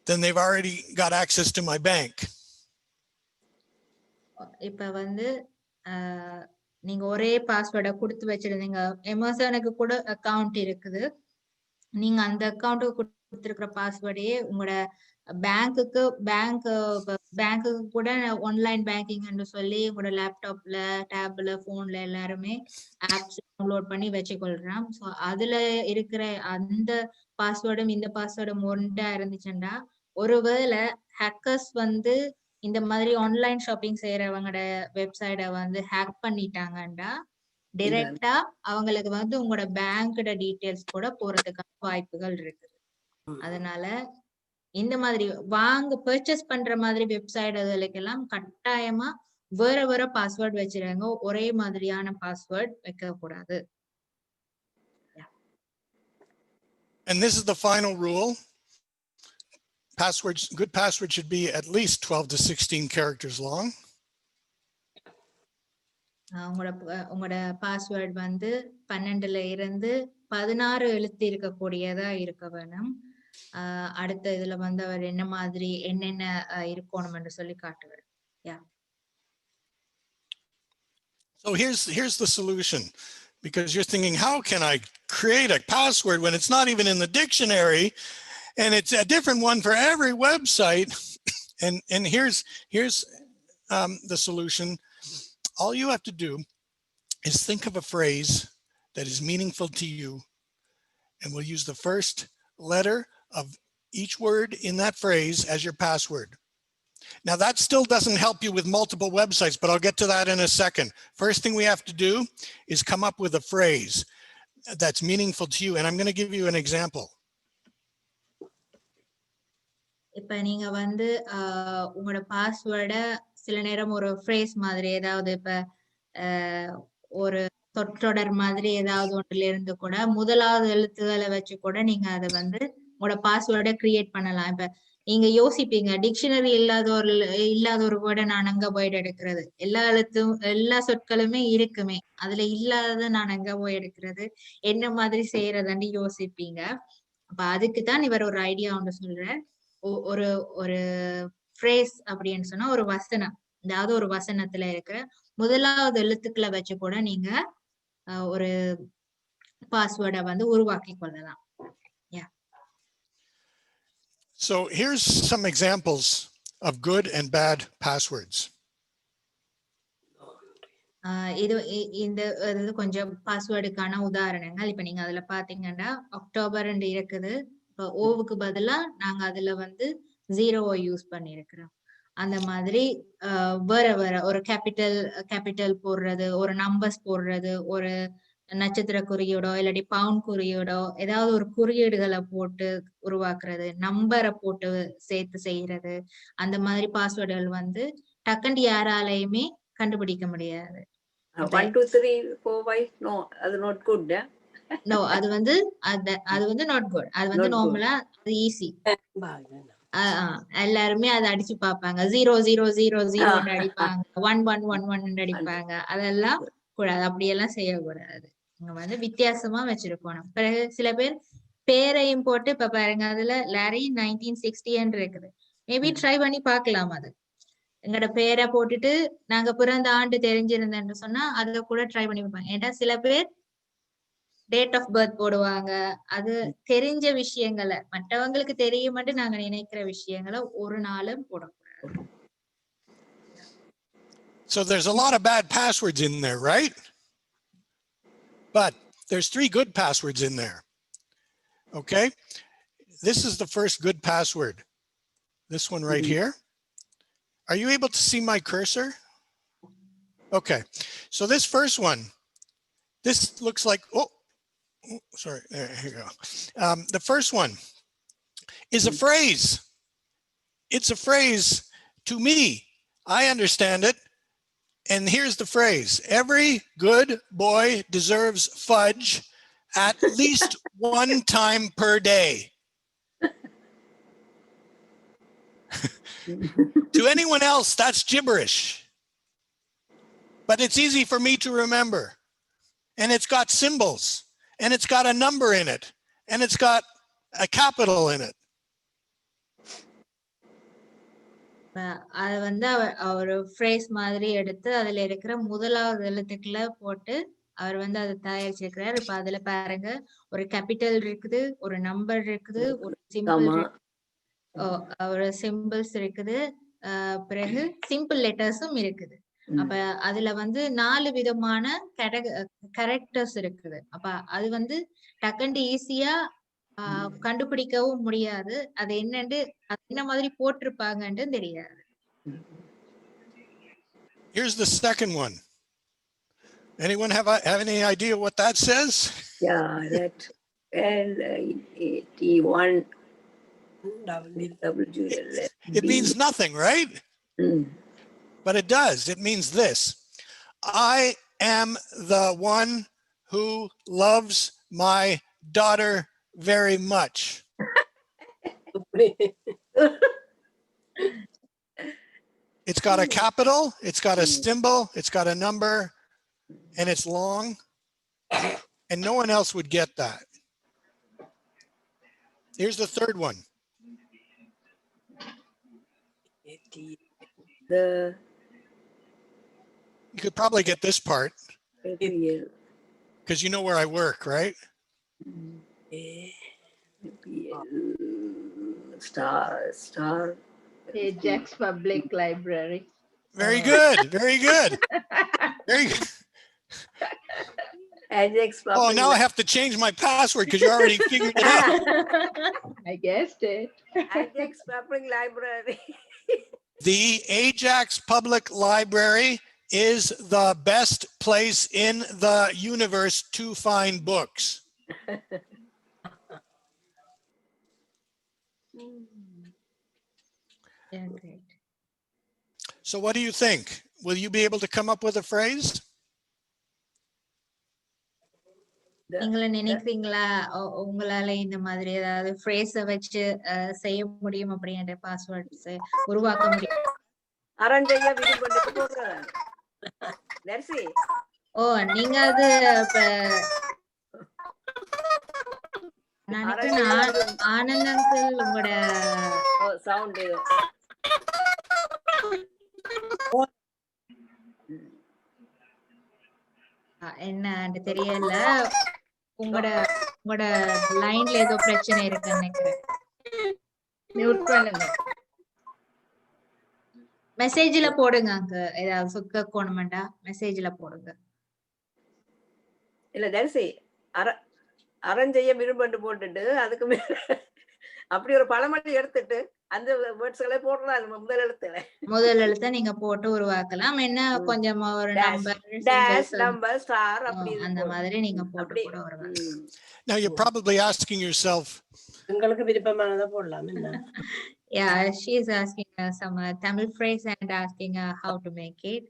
then they've already got access to my bank. இப்ப நீங்க ஒரே பாஸ்வேர்டை கொடுத்து வச்சிருந்தீங்க, அமேசானுக்கு கூட account இருக்குது, நீங்க அந்த அக்கவுண்ட்டுக்கு கொடுத்திருக்கிற பாஸ்வேர்டையே உங்களோட பேங்க்குக்கு கூட ஆன்லைன் பேங்கிங் சொல்லி உங்களோட லேப்டாப்ல, டேப்ல, போன்ல எல்லாருமே ஆப்ஸ் டவுன்லோட் பண்ணி வச்சுக்கொள்றோம். ஸோ அதுல இருக்கிற அந்த பாஸ்வேர்டும் இந்த பாஸ்வேர்டும் ஒன்றா இருந்துச்சுன்னா, ஒருவேளை ஹேக்கர்ஸ் இந்த மாதிரி ஆன்லைன் ஷாப்பிங் செய்யறவங்களோட வெப்சைட்டை ஹேக் பண்ணிட்டாங்கன்னா டைரக்டா அவங்களுக்கு உங்களோட பேங்கோட டீடைல்ஸ் கூட போறதுக்கான வாய்ப்புகள் இருக்குது. அதனால இந்த மாதிரி பர்ச்சேஸ் பண்ற மாதிரி வெப்சைட் அதுக்கெல்லாம் கட்டாயமா வேற வேற பாஸ்வேர்ட் வச்சிருங்க, ஒரே மாதிரியான பாஸ்வேர்ட் வைக்க கூடாது. And this is the final rule. Good password should be at least 12 to 16 characters long. உங்களோட பாஸ்வேர்ட் 12ல இருந்து 16 எழுத்து இருக்கக்கூடியதா இருக்க வேணும். அடுத்த இதுல அவர் என்ன மாதிரி என்னென்ன இருக்கணும் என்று சொல்லி காட்டுவார். Yeah. So here's the solution, because you're thinking, how can I create a password when it's not even in the dictionary and it's a different one for every website? And here's the solution. All you have to do is think of a phrase that is meaningful to you, and we'll use the first letter of each word in that phrase as your password. Now that still doesn't help you with multiple websites, but I'll get to that in a second. First thing we have to do is come up with a phrase that's meaningful to you, and I'm going to give you an example. இப்ப நீங்க உங்களோட பாஸ்வேர்டை சில நேரம் ஒரு phrase மாதிரி ஏதாவது இப்ப ஒரு சொற்றொடர் மாதிரி ஏதாவது ஒன்றுல இருந்து கூட முதலாவது எழுத்துக்களை வச்சு கூட நீங்க அதை உங்களோட பாஸ்வேர்டை கிரியேட் பண்ணலாம். இப்ப நீங்க யோசிப்பீங்க, டிக்ஷனரி இல்லாத ஒரு வேர்டை நான் அங்க போய் எடுக்கிறது, எல்லா சொற்களுமே இருக்குமே, அதுல இல்லாததை நான் அங்க போய் எடுக்கிறது, என்ன மாதிரி செய்யறதுன்னு யோசிப்பீங்க. அப்ப அதுக்குதான் இவர் ஒரு ஐடியா ஒன்று சொல்றார். ஒரு ஃப்ரேஸ் அப்படின்னு சொன்னா ஒரு வசனம், அதாவது ஒரு வசனத்துல இருக்கிற முதலாவது எழுத்துக்களை வச்சு கூட நீங்க ஒரு பாஸ்வேர்டை உருவாக்கி கொள்ளலாம். So here's some examples of good and bad passwords. இந்த கொஞ்சம் பாஸ்வேர்டுக்கான உதாரணங்கள். இப்ப நீங்க அதுல பாத்தீங்கன்னா அக்டோபர் இருக்குது, இப்ப ஓவுக்கு பதிலா நாங்க அதுல 0 யூஸ் பண்ணிருக்கிறோம். அந்த மாதிரி வேற வேற ஒரு கேபிட்டல் போடுறது, ஒரு நம்பர்ஸ் போடுறது, ஒரு நட்சத்திர குறியீடோ இல்லாட்டி பவுண்ட் குறியீடோ ஏதாவது ஒரு குறியீடுகளை போட்டு உருவாக்குறது, நம்பரை போட்டு சேர்த்து செய்யறது, அந்த மாதிரி பாஸ்வேர்டுகள் டக்குன்னு யாராலையுமே கண்டுபிடிக்க முடியாது. 1 2 3 4 5 no, அது not good. No, அது not good. அது நார்மலா அது ஈஸி. எல்லாருமே அதை அடிச்சு பார்ப்பாங்க, 0 0 0 0 அடிப்பாங்க, 1 1 1 1 அடிப்பாங்க. அதெல்லாம் கூடாது, அப்படியெல்லாம் செய்யக்கூடாது. வித்தியாசமா வச்சிருக்கணும். பிறகு சில பேர் பேரையும் போட்டு இப்ப பாருங்க அதுல லாரி 1960 இருக்குது. மேபி ட்ரை பண்ணி பார்க்கலாம். அது எங்களோட பேரை போட்டுட்டு நாங்க பிறந்த ஆண்டு தெரிஞ்சிருந்தேன்னு சொன்னா அதை கூட ட்ரை பண்ணி பார்ப்பாங்க. ஏன்னா சில பேர் டேட் ஆஃப் பர்த் போடுவாங்க. அது தெரிஞ்ச விஷயங்களை மற்றவங்களுக்கு தெரியுமாட்டு நாங்க நினைக்கிற விஷயங்களை ஒரு நாளும் போடக்கூடாது. So there's a lot of bad passwords in there, right? But there's 3 good passwords in there. Okay. This is the first good password. This one right here. Are you able to see my cursor? Okay. So this first one, this looks like, oh, sorry, there you go. The first one is a phrase. It's a phrase to me. I understand it. And here's the phrase. Every good boy deserves fudge at least 1 time per day. To anyone else, that's gibberish. But it's easy for me to remember. And it's got symbols. And it's got a number in it. And it's got a capital in it. அது வந்து ஒரு phrase மாதிரி எடுத்து அதுல இருக்கிற முதலாவது எழுத்துக்களை போட்டு அவர் வந்து அதை தயாரிச்சிருக்கிறார். இப்ப அதுல பாருங்க ஒரு கேபிட்டல் இருக்குது, ஒரு நம்பர் இருக்குது, ஒரு சிம்பிள் ஒரு சிம்பிள்ஸ் இருக்குது, பிறகு சிம்பிள் லெட்டர்ஸும் இருக்குது. அப்ப அதுல வந்து 4 விதமான கேரக்டர்ஸ் இருக்குது. அப்ப அது வந்து டக்குண்டு ஈஸியா கண்டுபிடிக்கவும் முடியாது. அது என்னன்னு என்ன மாதிரி போட்டிருப்பாங்கன்னு தெரியாது. Here's the second one. Anyone have any idea what that says? Yeah, that L-E-T-1 W-L. It means nothing, right? But it does. It means this. I am the one who loves my daughter very much. It's got a capital, it's got a symbol, it's got a number, and it's long, and no one else would get that. Here's the third one. You could probably get this part because you know where I work, right? Star. Ajax Public Library. Very good. Very good. Very good. Ajax Public. Oh, now I have to change my password because you already figured it out. I guessed it. Ajax Public Library. The Ajax Public Library is the best place in the universe to find books. Yeah, great. So what do you think? Will you be able to come up with a phrase? நீங்கள நினைக்கிறீங்களா உங்களால இந்த மாதிரி ஏதாவது ஃப்ரேஸ வச்சு செய்ய முடியும் அப்படிங்கிற பாஸ்வேர்ட்ஸ் உருவாக்க முடியும்? அரஞ்சையா விரும்பி போடுறேன். தர்சி. ஓ நீங்க அது நினைக்கிறேன் ஆனந்த் அங்கிள் உங்களோட சவுண்ட் என்ன தெரியல. உங்களோட லைன்ல ஏதோ பிரச்சனை இருக்குன்னு நினைக்கிறேன். மியூட் பண்ணுங்க. மெசேஜ்ல போடுங்க அங்க ஏதாவது கேட்கணும்டா மெசேஜ்ல போடுங்க. இல்ல தரிசி அரஞ்செய்ய விரும்பண்டு போட்டுட்டு அதுக்கு மேல அப்படி ஒரு பழமொழி எடுத்துட்டு அந்த வேர்ட்ஸ்களை போடலாம். முதல் எழுத்தை நீங்க போட்டு உருவாக்கலாம். என்ன கொஞ்சம் ஒரு நம்பர் ஸ்டார் அப்படி அந்த மாதிரி நீங்க போட்டு கூட உருவாக்கலாம். Now you're probably asking yourself, உங்களுக்கு விருப்பமானதை போடலாம். Yeah, she is asking some Tamil phrase and asking how to make it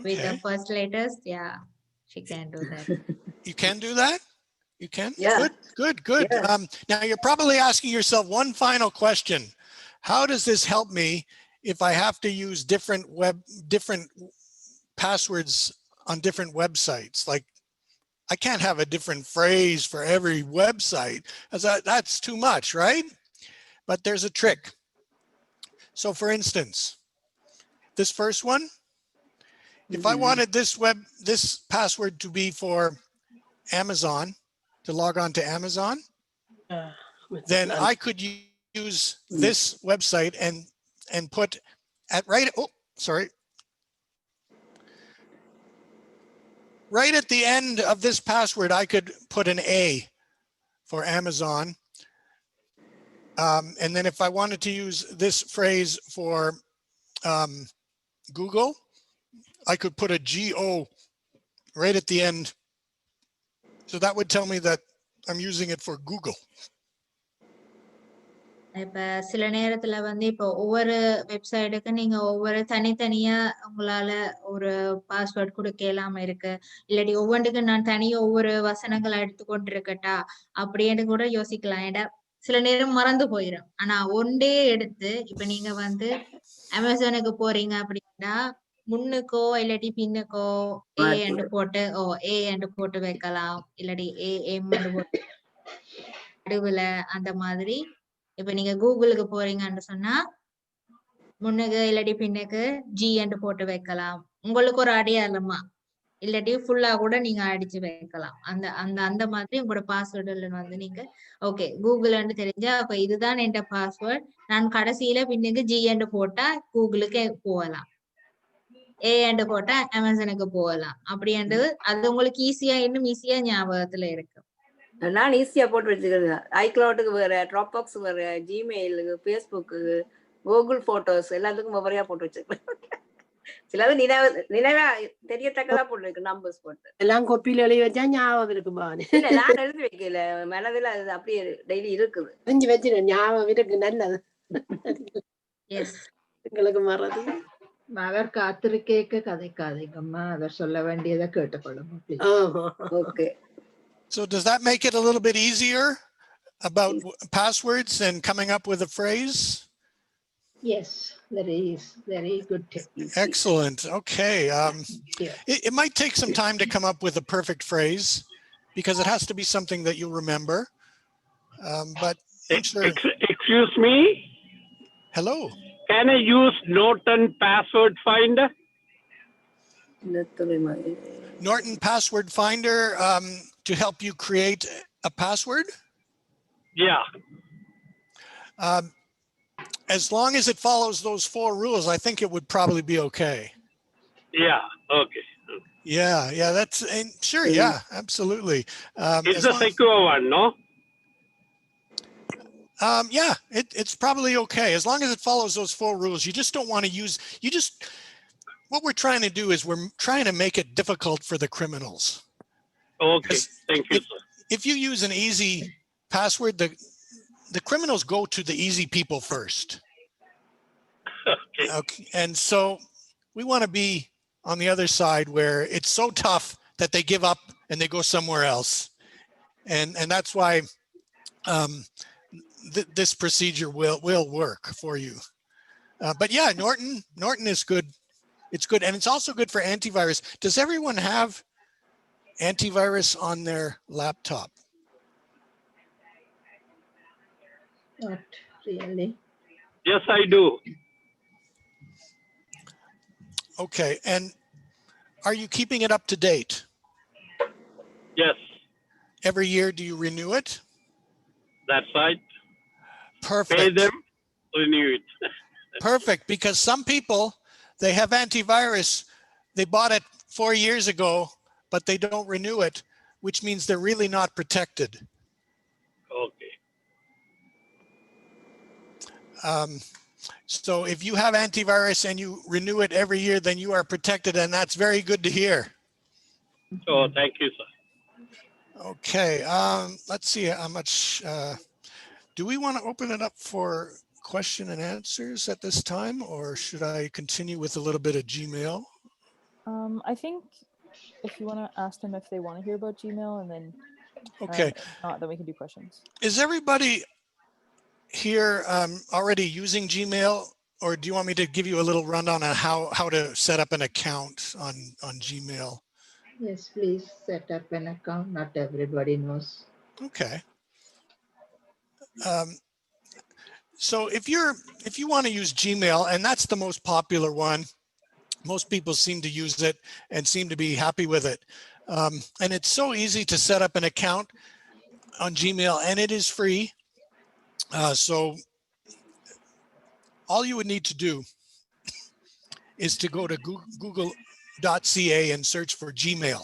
with the first letters. Yeah, she can do that. You can do that? You can? Yeah. Good. Yeah. Now you're probably asking yourself one final question. How does this help me if I have to use different passwords on different websites? Like I can't have a different phrase for every website. That's too much, right? But there's a trick. So for instance, this first one, if I wanted this password to be for Amazon, to log on to Amazon, then I could use this website and put at right at the end of this password, I could put an A for Amazon. And then if I wanted to use this phrase for Google, I could put a GO right at the end. So that would tell me that I'm using it for Google. இப்ப சில நேரத்துல வந்து இப்போ ஒவ்வொரு வெப்சைட்டுக்கு நீங்க ஒவ்வொரு தனித்தனியா உங்களால ஒரு பாஸ்வேர்ட் கொடுக்கலாம இருக்கு. இல்லாட்டி ஒவ்வொன்றுக்கு நான் தனியா ஒவ்வொரு வசனங்களை எடுத்துக்கொண்டு இருக்கட்டா அப்படின்னு கூட யோசிக்கலாம். ஏடா சில நேரம் மறந்து போயிடும். ஆனா ஒன்றே எடுத்து இப்ப நீங்க வந்து அமேசானுக்கு போறீங்க அப்படின்னா முன்னுக்கோ இல்லாட்டி பின்னுக்கோ ஏ என்று போட்டு ஏ என்று போட்டு வைக்கலாம். இல்லாட்டி ஏஎம் போட்டு நடுவுல அந்த மாதிரி. இப்ப நீங்க கூகுளுக்கு போறீங்கன்னு சொன்னா முன்னுக்கு இல்லாட்டி பின்னுக்கு ஜி என்று போட்டு வைக்கலாம். உங்களுக்கு ஒரு அடையாளமா இல்லாட்டி ஃபுல்லா கூட நீங்க அடிச்சு வைக்கலாம். அந்த அந்த அந்த மாதிரி உங்களோட பாஸ்வேர்டுல வந்து நீங்க ஓகே கூகுள்னு தெரிஞ்சா அப்ப இதுதான் என் பாஸ்வேர்ட். நான் கடைசியில பின்னுக்கு ஜி என்று போட்டா கூகுளுக்கு போகலாம். ஏ என்று போட்டா அமேசானுக்கு போகலாம். அப்படின்றது அது உங்களுக்கு ஈஸியா இன்னும் ஈஸியா ஞாபகத்துல இருக்கு. நான் ஈஸியா போட்டு வச்சுக்கிறேன். ஐக்ளவுடுக்கு வேற, ட்ராப்பாக்ஸ் வேற, ஜிமெயிலுக்கு, ஃபேஸ்புக்கு, கூகுள் போட்டோஸ் எல்லாத்துக்கும் ஒவ்வொருயா போட்டு வச்சிருக்கேன். சிலது நினைவா தெரியத்தக்கதா போட்டு இருக்கு, நம்பர்ஸ் போட்டு. எல்லாம் கொப்பியில எழுதி வச்சா ஞாபகம் இருக்கு பாரு. இல்ல நான் எழுதி வைக்கல, மனதில் அது அப்படியே டெய்லி இருக்குது. செஞ்சு வச்சு ஞாபகம் இருக்கு, நல்லது. எங்களுக்கு மறதி. அவர் காத்திருக்கேக்க கதைக்காதீங்கம்மா, அவர் சொல்ல வேண்டியதை கேட்டுக்கொள்ளுங்க. Okay. So does that make it a little bit easier about passwords and coming up with a phrase? Yes, very good tip. Excellent. Okay. It might take some time to come up with a perfect phrase because it has to be something that you remember. But I'm sure. Excuse me? Hello. Can I use Norton Password Finder? Norton Password Finder to help you create a password? Yeah. As long as it follows those 4 rules, I think it would probably be okay. Yeah, okay. Yeah, that's sure, yeah, absolutely. It's a secure one, no? Yeah, it's probably okay. As long as it follows those 4 rules, you just don't want to use, what we're trying to do is we're trying to make it difficult for the criminals. Okay, thank you, sir. If you use an easy password, the criminals go to the easy people first. Okay. And so we want to be on the other side where it's so tough that they give up and they go somewhere else. And that's why this procedure will work for you. But yeah, Norton is good. It's good. And it's also good for antivirus. Does everyone have antivirus on their laptop? Not really. Yes, I do. Okay. And are you keeping it up to date? Yes. Every year, do you renew it? That's right. Perfect. Pay them, renew it. Perfect. Because some people, they have antivirus. They bought it 4 years ago, but they don't renew it, which means they're really not protected. Okay. So if you have antivirus and you renew it every year, then you are protected, and that's very good to hear. Oh, thank you, sir. Okay. Let's see how much. Do we want to open it up for question and answers at this time, or should I continue with a little bit of Gmail? I think if you want to ask them if they want to hear about Gmail, and then okay, if not, then we can do questions. Is everybody here already using Gmail, or do you want me to give you a little rundown on how to set up an account on Gmail? Yes, please set up an account. Not everybody knows. Okay. So if you want to use Gmail, and that's the most popular one, most people seem to use it and seem to be happy with it. And it's so easy to set up an account on Gmail, and it is free. So all you would need to do is to go to google.ca and search for Gmail.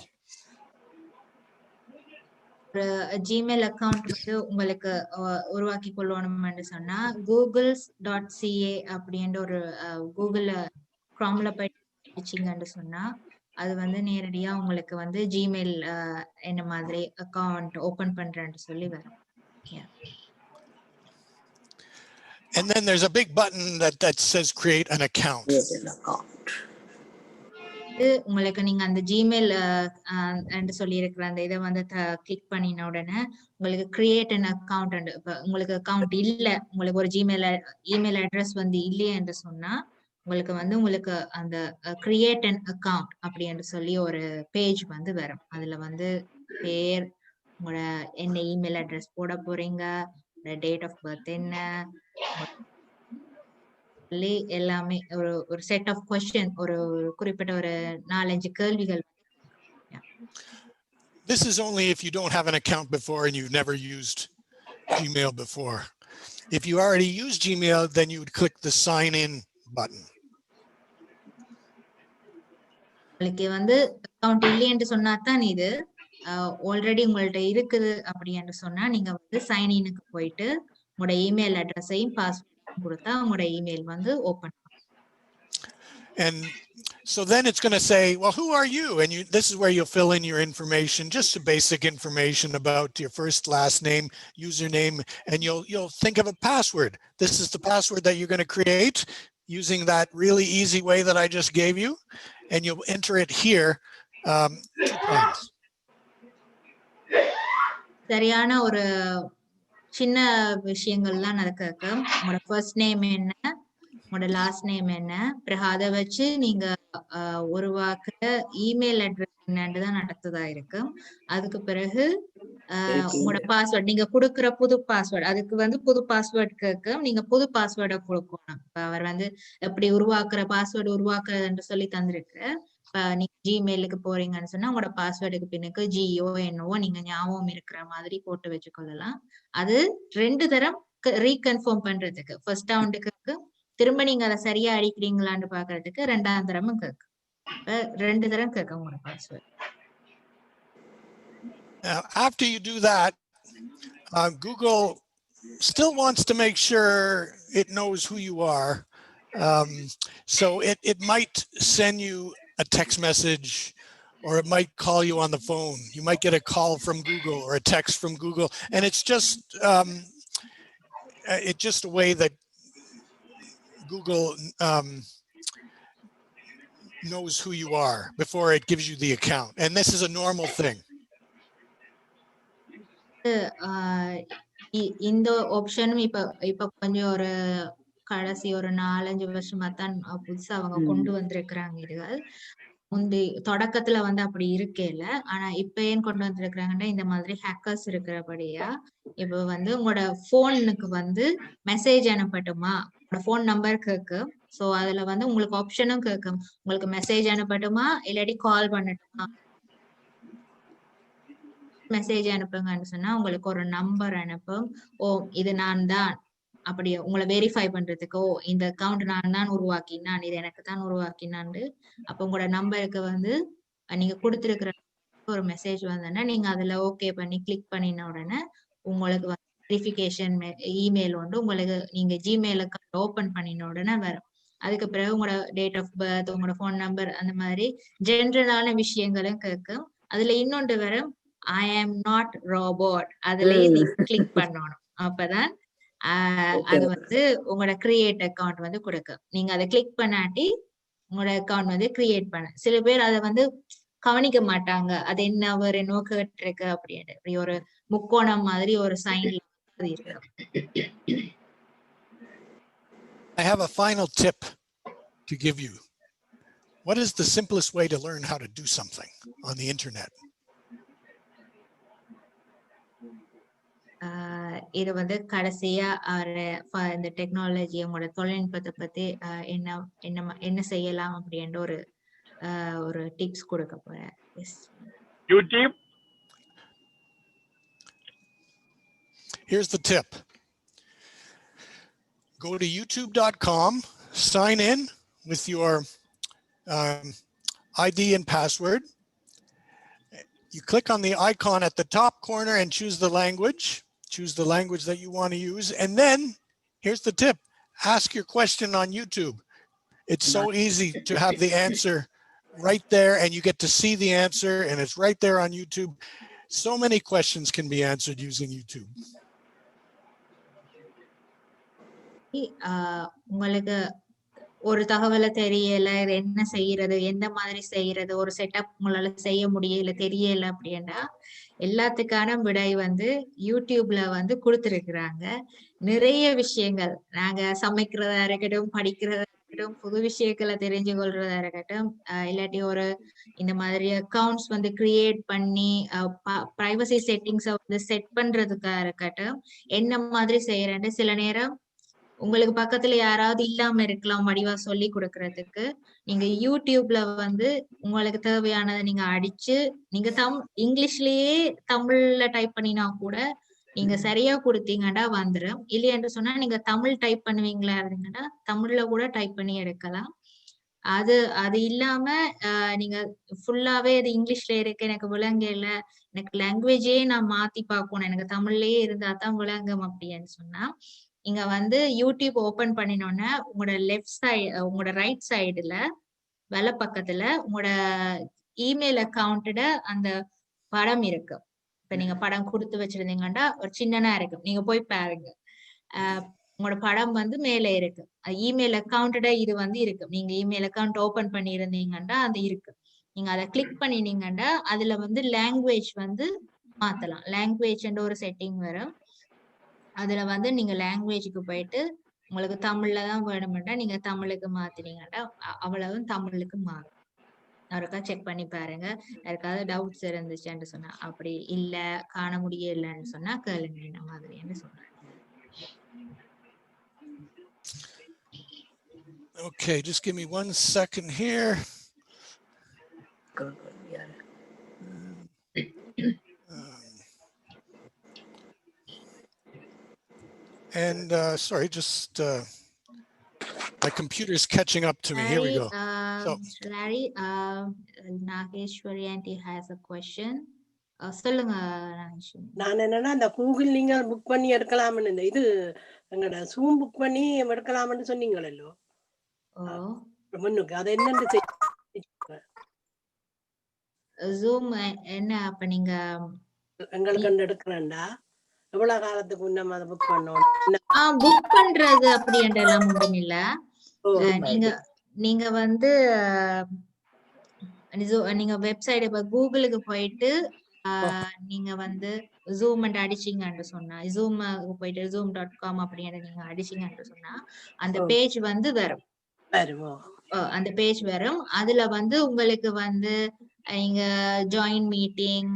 Gmail account வந்து உங்களுக்கு உருவாக்கி கொள்ளணும்னு சொன்னா googles.ca அப்படின்ற ஒரு Google குரோம்ல போய் அடிச்சிங்கன்னு சொன்னா அது வந்து நேரடியா உங்களுக்கு வந்து ஜிமெயில் என்ன மாதிரி அக்கௌண்ட் ஓபன் பண்றேன்னு சொல்லி வரும். And then there's a big button that says create an account. Create an account. உங்களுக்கு நீங்க அந்த ஜிமெயில் சொல்லி இருக்கிற அந்த இதை வந்து கிளிக் பண்ணின உடனே உங்களுக்கு கிரியேட் அன் அக்கௌண்ட் உங்களுக்கு அக்கௌண்ட் இல்ல, உங்களுக்கு ஒரு இமெயில் அட்ரஸ் வந்து இல்லையே என்று சொன்னா உங்களுக்கு வந்து உங்களுக்கு அந்த கிரியேட் அன் அக்கௌண்ட் அப்படி என்று சொல்லி ஒரு பேஜ் வந்து வரும். அதுல வந்து பேர், உங்களோட என்ன இமெயில் அட்ரஸ் போட போறீங்க, டேட் ஆஃப் பர்த் என்ன, எல்லாமே ஒரு செட் ஆஃப் கொஸ்டின், ஒரு குறிப்பிட்ட ஒரு 4-5 கேள்விகள். This is only if you don't have an account before and you've never used Gmail before. If you already use Gmail, then you would click the sign in button. உங்களுக்கு வந்து account இல்லைன்னு சொன்னா தான் இது ஆல்ரெடி உங்கள்ட்ட இருக்குது அப்படி என்று சொன்னா நீங்க வந்து சைன் இனுக்கு போயிட்டு உங்களோட இமெயில் அட்ரஸையும் பாஸ்வேர்டையும் கொடுத்தா உங்களோட இமெயில் வந்து open. And so then it's going to say, well, who are you? And this is where you'll fill in your information, just the basic information about your first, last name, username, and you'll think of a password. This is the password that you're going to create using that really easy way that I just gave you, and you'll enter it here 2 times. சரியான ஒரு சின்ன விஷயங்கள்லாம் நடக்க, உங்களோட first name என்ன, உங்களோட last name என்ன, பிறகு அதை வச்சு நீங்க உருவாக்குற இமெயில் அட்ரஸ் என்னன்னு தான் நடத்துதா இருக்கு. அதுக்கு பிறகு உங்களோட பாஸ்வேர்ட் நீங்க கொடுக்குற புது பாஸ்வேர்டு, அதுக்கு வந்து புது பாஸ்வேர்ட் கேட்கும், நீங்க புது பாஸ்வேர்டை கொடுக்கணும். இப்ப அவர் வந்து எப்படி உருவாக்குற பாஸ்வேர்டு உருவாக்குறதுன்னு சொல்லி தந்திருக்கு. இப்ப நீங்க ஜிமெயிலுக்கு போறீங்கன்னு சொன்னா உங்களோட பாஸ்வேர்டுக்கு பின்னுக்கு ஜியோ என்னவோ நீங்க ஞாபகம் இருக்கிற மாதிரி போட்டு வச்சுக்கொள்ளலாம். அது 2 தரம் ரீகன்ஃபார்ம் பண்றதுக்கு, ஃபர்ஸ்ட் ரவுண்டுக்கு திரும்ப நீங்க அதை சரியா அடிக்கிறீங்களான்னு பாக்குறதுக்கு 2ஆம் தரமும் கேட்கு. 2 தரம் கேட்க உங்களோட password. After you do that, Google still wants to make sure it knows who you are. So it might send you a text message, or it might call you on the phone. You might get a call from Google or a text from Google, and it's just a way that Google knows who you are before it gives you the account. And this is a normal thing. இந்த ஆப்ஷனும் இப்ப கொஞ்சம் ஒரு கடைசி ஒரு 4-5 வருஷமா தான் புதுசா அவங்க கொண்டு வந்திருக்கிறாங்க. இதுகள் முந்தி தொடக்கத்துல வந்து அப்படி இருக்கேல, ஆனா இப்ப ஏன் கொண்டு வந்திருக்கிறாங்கன்னா இந்த மாதிரி ஹேக்கர்ஸ் இருக்கிறபடியா இப்ப வந்து உங்களோட போனுக்கு வந்து மெசேஜ் அனுப்பட்டுமா, உங்களோட போன் நம்பர் கேட்கும். சோ அதுல வந்து உங்களுக்கு ஆப்ஷனும் கேட்கும், உங்களுக்கு மெசேஜ் அனுப்பட்டுமா இல்லாட்டி கால் பண்ணட்டுமா. மெசேஜ் அனுப்புங்கன்னு சொன்னா உங்களுக்கு ஒரு நம்பர் அனுப்பும். ஓ இது நான் தான், அப்படி உங்களை வெரிஃபை பண்றதுக்கு, ஓ இந்த அக்கௌண்ட் நான் தான் உருவாக்கினான், இது எனக்கு தான் உருவாக்கினான்னு அப்ப உங்களோட நம்பருக்கு வந்து நீங்க கொடுத்திருக்கிற ஒரு மெசேஜ் வந்தோன்னா நீங்க அதுல ஓகே பண்ணி கிளிக் பண்ணின உடனே உங்களுக்கு வெரிஃபிகேஷன் இமெயில் வந்து உங்களுக்கு நீங்க ஜிமெயில் அக்கௌண்ட் ஓபன் பண்ணின உடனே வரும். அதுக்கு பிறகு உங்களோட டேட் ஆஃப் பர்த், உங்களோட போன் நம்பர், அந்த மாதிரி ஜென்ரலான விஷயங்களும் கேட்கும். அதுல இன்னொன்று வரும், I am not robot, அதுலயே நீங்க கிளிக் பண்ணணும். அப்பதான் அது வந்து உங்களோட கிரியேட் அக்கௌண்ட் வந்து கொடுக்கும். நீங்க அதை கிளிக் பண்ணாட்டி உங்களோட அக்கௌண்ட் வந்து கிரியேட் பண்ண, சில பேர் அதை வந்து கவனிக்க மாட்டாங்க, அது என்ன அவர் என்ன கேட்டிருக்கு அப்படின்னு, இப்படி ஒரு முக்கோணம் மாதிரி ஒரு சைன்ல இருக்கு. I have a final tip to give you. What is the simplest way to learn how to do something on the internet? இது வந்து கடைசியா இந்த டெக்னாலஜி உங்களோட தொழில்நுட்பத்தை பத்தி என்ன செய்யலாம் அப்படின்ற ஒரு டிப்ஸ் கொடுக்க போறேன். YouTube. Here's the tip. Go to youtube.com, sign in with your ID and password. You click on the icon at the top corner and choose the language. Choose the language that you want to use. And then here's the tip. Ask your question on YouTube. It's so easy to have the answer right there, and you get to see the answer, and it's right there on YouTube. So many questions can be answered using YouTube. உங்களுக்கு ஒரு தகவலை தெரியல, என்ன செய்யறது, எந்த மாதிரி செய்யறது, ஒரு செட்டப் உங்களால செய்ய முடியல, தெரியல அப்படின்னா எல்லாத்துக்கான விடை வந்து யூடியூப்ல வந்து கொடுத்துருக்குறாங்க. நிறைய விஷயங்கள் நாங்க சமைக்கிறதா இருக்கட்டும், படிக்கிறதா இருக்கட்டும், புது விஷயங்களை தெரிஞ்சு கொள்றதா இருக்கட்டும், இல்லாட்டி ஒரு இந்த மாதிரி அக்கௌண்ட்ஸ் வந்து கிரியேட் பண்ணி பிரைவசி செட்டிங்ஸை வந்து செட் பண்றதுக்கா இருக்கட்டும், என்ன மாதிரி செய்யறேன்னு சில நேரம் உங்களுக்கு பக்கத்துல யாராவது இல்லாம இருக்கலாம் வடிவா சொல்லி கொடுக்கறதுக்கு. நீங்க யூடியூப்ல வந்து உங்களுக்கு தேவையானதை நீங்க அடிச்சு நீங்க இங்கிலீஷ்லயே தமிழ்ல டைப் பண்ணினா கூட நீங்க சரியா கொடுத்தீங்கன்னா வந்துடும். இல்லையென்று சொன்னா நீங்க தமிழ் டைப் பண்ணுவீங்களா இருந்தீங்கன்னா தமிழ்ல கூட டைப் பண்ணி எடுக்கலாம். அது இல்லாம நீங்க ஃபுல்லாவே இது இங்கிலீஷ்ல இருக்கு, எனக்கு விளங்கல, எனக்கு லாங்குவேஜே நான் மாத்தி பார்க்கணும், எனக்கு தமிழ்லயே இருந்தா தான் விளங்கும் அப்படின்னு சொன்னா நீங்க வந்து யூடியூப் ஓபன் பண்ணினோன்னா உங்களோட லெஃப்ட் சைடு, உங்களோட ரைட் சைடுல வல பக்கத்துல உங்களோட இமெயில் அக்கௌண்ட்டோட அந்த படம் இருக்கு. இப்ப நீங்க படம் கொடுத்து வச்சிருந்தீங்கன்னா ஒரு சின்னனா இருக்கு, நீங்க போய் பாருங்க. உங்களோட படம் வந்து மேல இருக்கு, இமெயில் அக்கௌண்ட்டோட இது வந்து இருக்கு. நீங்க இமெயில் அக்கௌண்ட் ஓபன் பண்ணி இருந்தீங்கன்னா அது இருக்கு. நீங்க அதை கிளிக் பண்ணினீங்கன்னா அதுல வந்து லாங்குவேஜ் வந்து மாத்தலாம். லாங்குவேஜ் ஒரு செட்டிங் வரும். அதுல வந்து நீங்க லாங்குவேஜுக்கு போயிட்டு உங்களுக்கு தமிழ்ல தான் வேணும்னா நீங்க தமிழுக்கு மாத்தினீங்கன்னா அவ்வளவு தமிழுக்கு மாறும். யாருக்கா செக் பண்ணி பாருங்க. யாருக்காவது டவுட்ஸ் இருந்துச்சுன்னு சொன்னா, அப்படி இல்ல காண முடியலன்னு சொன்னா கேளுங்க இந்த மாதிரின்னு சொல்றேன். Okay, just give me 1 second here. And sorry, just my computer's catching up to me. Here we go. Larry, Nageshwari aunty has a question. சொல்லுங்க நாகேஸ்வரி. நான் என்னன்னா அந்த கூகுள் நீங்க புக் பண்ணி எடுக்கலாம்னு இது எங்கட ஜூம் புக் பண்ணி எடுக்கலாம்னு சொன்னீங்களோ. முன்னுக்கு அது என்னன்னு ஜூம் என்ன அப்ப நீங்க எங்களுக்கு எடுக்கிறேன்டா எவ்வளவு காலத்துக்கு முன்ன அதை புக் பண்ணோம்? புக் பண்றது அப்படி எல்லாம் ஒன்றும் இல்ல. நீங்க வந்து நீங்க வெப்சைட் இப்ப கூகுளுக்கு போயிட்டு நீங்க வந்து ஜூம் அடிச்சீங்கன்னு சொன்னா, ஜூம் போயிட்டு zoom.com அப்படின்னு நீங்க அடிச்சீங்கன்னு சொன்னா அந்த பேஜ் வந்து வரும். அந்த பேஜ் வரும். அதுல வந்து உங்களுக்கு வந்து இங்க ஜாயின் மீட்டிங்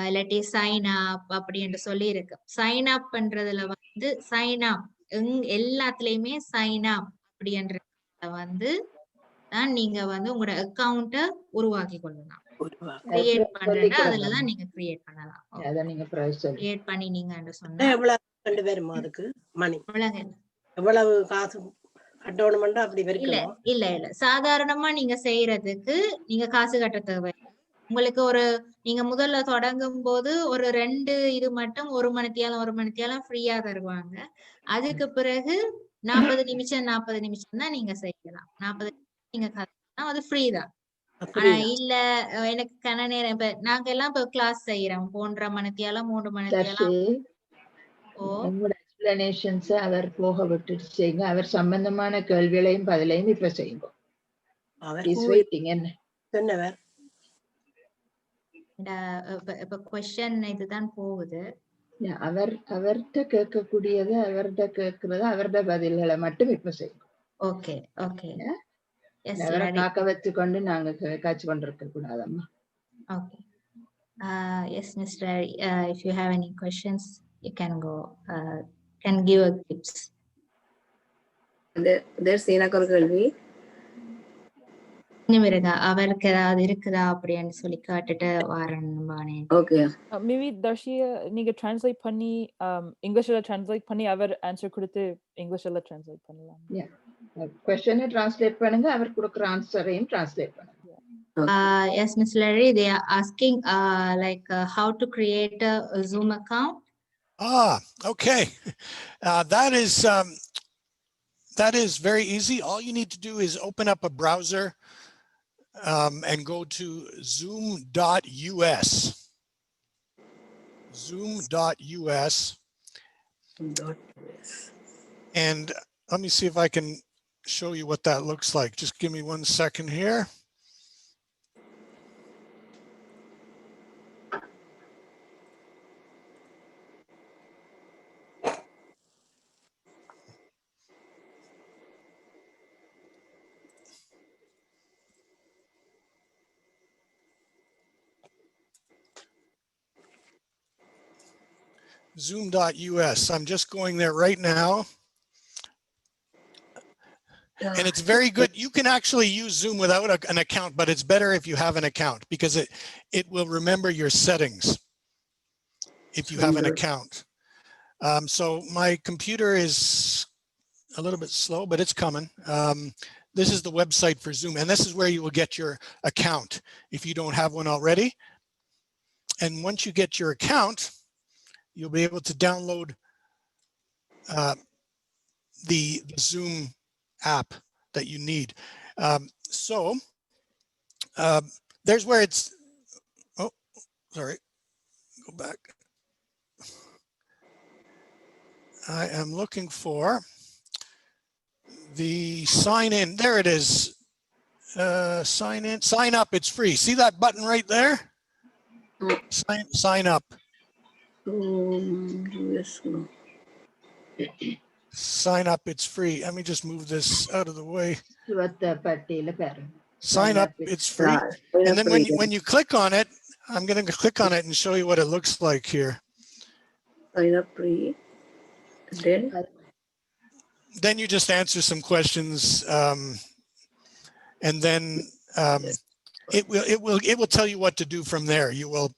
இல்லாட்டி சைன் அப் அப்படின்னு சொல்லி இருக்கு. சைன் அப் பண்றதுல வந்து சைன் அப் எல்லாத்துலயுமே சைன் அப் அப்படின்றத வந்து தான் நீங்க வந்து உங்களோட அக்கௌண்ட உருவாக்கி கொள்ளலாம். கிரியேட் பண்றதா அதுலதான் நீங்க கிரியேட் பண்ணலாம். அத நீங்க கிரியேட் பண்ணினீங்கன்னு சொன்னா எவ்வளவு வருமா அதுக்கு மணி? எவ்வளவு காசு கட்டணும்னா அப்படி இல்ல இல்ல இல்ல சாதாரணமா நீங்க செய்யறதுக்கு நீங்க காசு கட்ட தேவை. உங்களுக்கு நீங்க முதல்ல தொடங்கும் போது ஒரு 2 இது மட்டும் 1 மணித்தியாலம் ஃப்ரீயா தருவாங்க. அதுக்கு பிறகு 40 நிமிஷம் தான் நீங்க செய்யலாம். 40 நீங்க அது ஃப்ரீ தான். ஆனா இல்ல எனக்கு கன நேரம் இப்ப நாங்க எல்லாம் இப்ப கிளாஸ் செய்யறோம் 1.5 மணித்தியாலம் 3 மணித்தியாலம். எக்ஸ்பிளனேஷன்ஸ் அவர் போக விட்டுட்டு செய்யுங்க. அவர் சம்பந்தமான கேள்விகளையும் பதிலையும் இப்ப செய்யுங்க. என்ன சொன்னவர் இப்ப क्वेश्चन இதுதான் போகுது. அவர்கிட்ட கேட்கக்கூடியது அவர்கிட்ட கேட்கறது அவருடைய பதில்களை மட்டும் இப்ப செய்யும். ஓகே ஓகே Yes, அவரை Larry. காக்க வச்சுக்கொண்டு நாங்க காய்ச்சி கொண்டிருக்க கூடாதம்மா. Okay. Yes, Mr. Larry, if you have any questions, you can go, can give a tips. There's எனக்கு ஒரு கேள்வி. அவருக்கு ஏதாவது இருக்குதா அப்படின்னு சொல்லி கேட்டுட்டு வரேன். Okay. Maybe Darshi நீங்க translate பண்ணி இங்கிலீஷ்ல translate பண்ணி அவர் ஆன்சர் கொடுத்து இங்கிலீஷ்ல translate பண்ணலாம். Yeah. Question translate பண்ணுங்க, அவர் கொடுக்கிற ஆன்சரையும் translate பண்ணுங்க. Yes, Ms. Larry, they are asking how to create a Zoom account. Okay. That is very easy. All you need to do is open up a browser and go to zoom.us. Zoom.us. And let me see if I can show you what that looks like. Just give me 1 second here. Zoom.us. I'm just going there right now. And it's very good. You can actually use Zoom without an account, but it's better if you have an account because it will remember your settings if you have an account. So my computer is a little bit slow, but it's coming. This is the website for Zoom, and this is where you will get your account if you don't have one already. And once you get your account, you'll be able to download the Zoom app that you need. There's where it's, oh, sorry, go back. I am looking for the sign in. There it is. Sign in, sign up, it's free. See that button right there? Sign up. Sign up, it's free. Let me just move this out of the way. Sign up, it's free. And then when you click on it, I'm going to click on it and show you what it looks like here. Sign up free. Then you just answer some questions, and then it will tell you what to do from there. You'll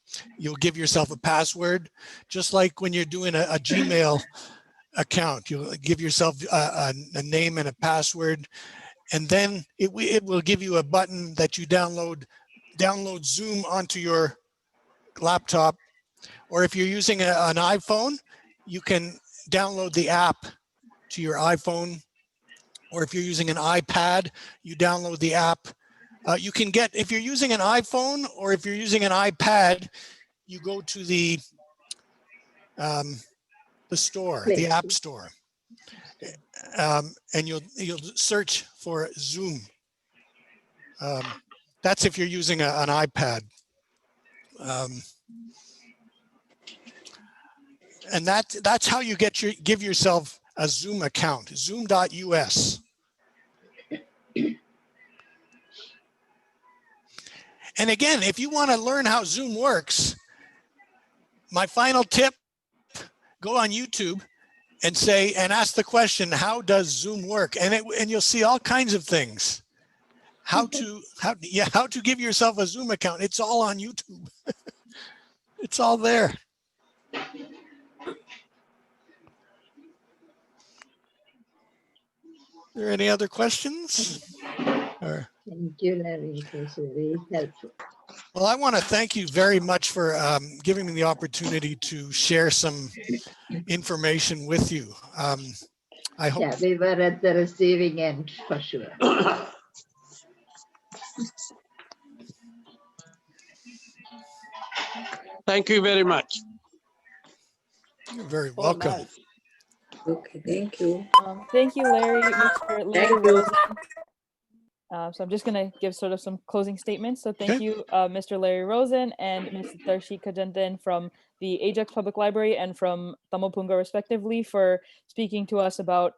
give yourself a password, just like when you're doing a Gmail account. You'll give yourself a name and a password, and then it will give you a button that you download Zoom onto your laptop, or if you're using an iPhone, you can download the app to your iPhone, or if you're using an iPad, you download the app. You can get, if you're using an iPhone or if you're using an iPad, you go to the store, the App Store, and you'll search for Zoom. That's if you're using an iPad. And that's how you give yourself a Zoom account, zoom.us. And again, if you want to learn how Zoom works, my final tip, go on YouTube and ask the question, how does Zoom work? And you'll see all kinds of things. How to give yourself a Zoom account. It's all on YouTube. It's all there. Are there any other questions? Thank you, Larry. It was very helpful. Well, I want to thank you very much for giving me the opportunity to share some information with you. I hope. Yeah, we were at the receiving end for sure. Thank you very much. You're very welcome. Okay, thank you. Thank you, Larry, Mr. Larry Rosen. So I'm just going to give sort of some closing statements. So thank you, Mr. Larry Rosen and Ms. Darshi Kajandan from the Ajax Public Library and from Thamil Poonka, respectively, for speaking to us about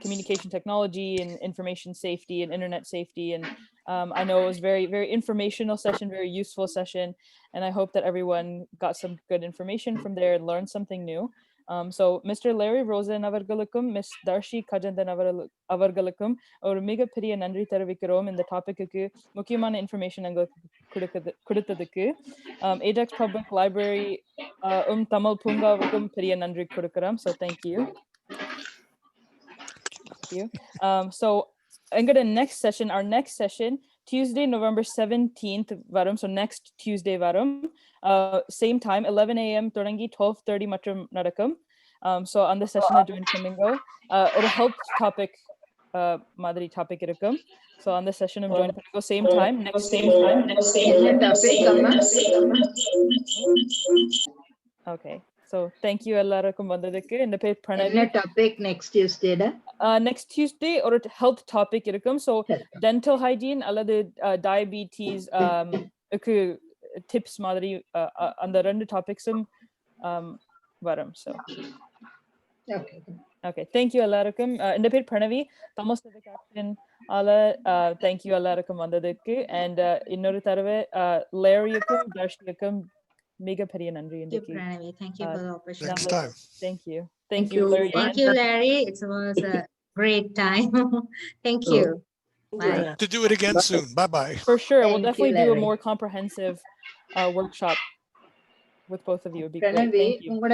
communication technology and information safety and internet safety. And I know it was very, very informational session, very useful session. And I hope that everyone got some good information from there and learned something new. So Mr. Larry Rosen avargalukum, Ms. Darshi Kajandan avargalukum, ஒரு மிகப்பெரிய நன்றி தெரிவிக்கிறோம் இந்த டாபிக்கு முக்கியமான information அங்க கொடுத்ததுக்கு. Ajax Public Library Thamil Poonkaவுக்கும் பெரிய நன்றி கொடுக்கிறோம். So thank you. Thank you. So எங்களோட our next session, Tuesday, November 17th varum. So next Tuesday varum. Same time, 11 a.m. தொடங்கி 12:30 மற்றும் நடக்கும். So on the session join பண்ணுங்க. ஒரு health topic மாதிரி topic இருக்கும். So on the session join பண்ணுங்க. Same time, next same time. Okay. So thank you எல்லாருக்கும் வந்ததுக்கு. இந்த பேர் பிரணவி. என்ன topic next Tuesday? Next Tuesday ஒரு health topic இருக்கும். So dental hygiene அல்லது diabetes tips மாதிரி அந்த ரெண்டு topicsum வரும். So okay, thank you எல்லாருக்கும். இந்த பேர் Pranavi. Thamil Civic Action thank you எல்லாருக்கும் வந்ததுக்கு. And இன்னொரு தடவை Larryக்கும் Darshiக்கும் மிகப்பெரிய நன்றி. Thank you for the opportunity. Next time. Thank you. Thank you, Larry. Thank you, Larry. It was a great time. Thank you. Bye. To do it again soon. Bye-bye. For sure. We'll Thank definitely you, do a Larry. more comprehensive workshop with both of you. It'd be great. Thank you.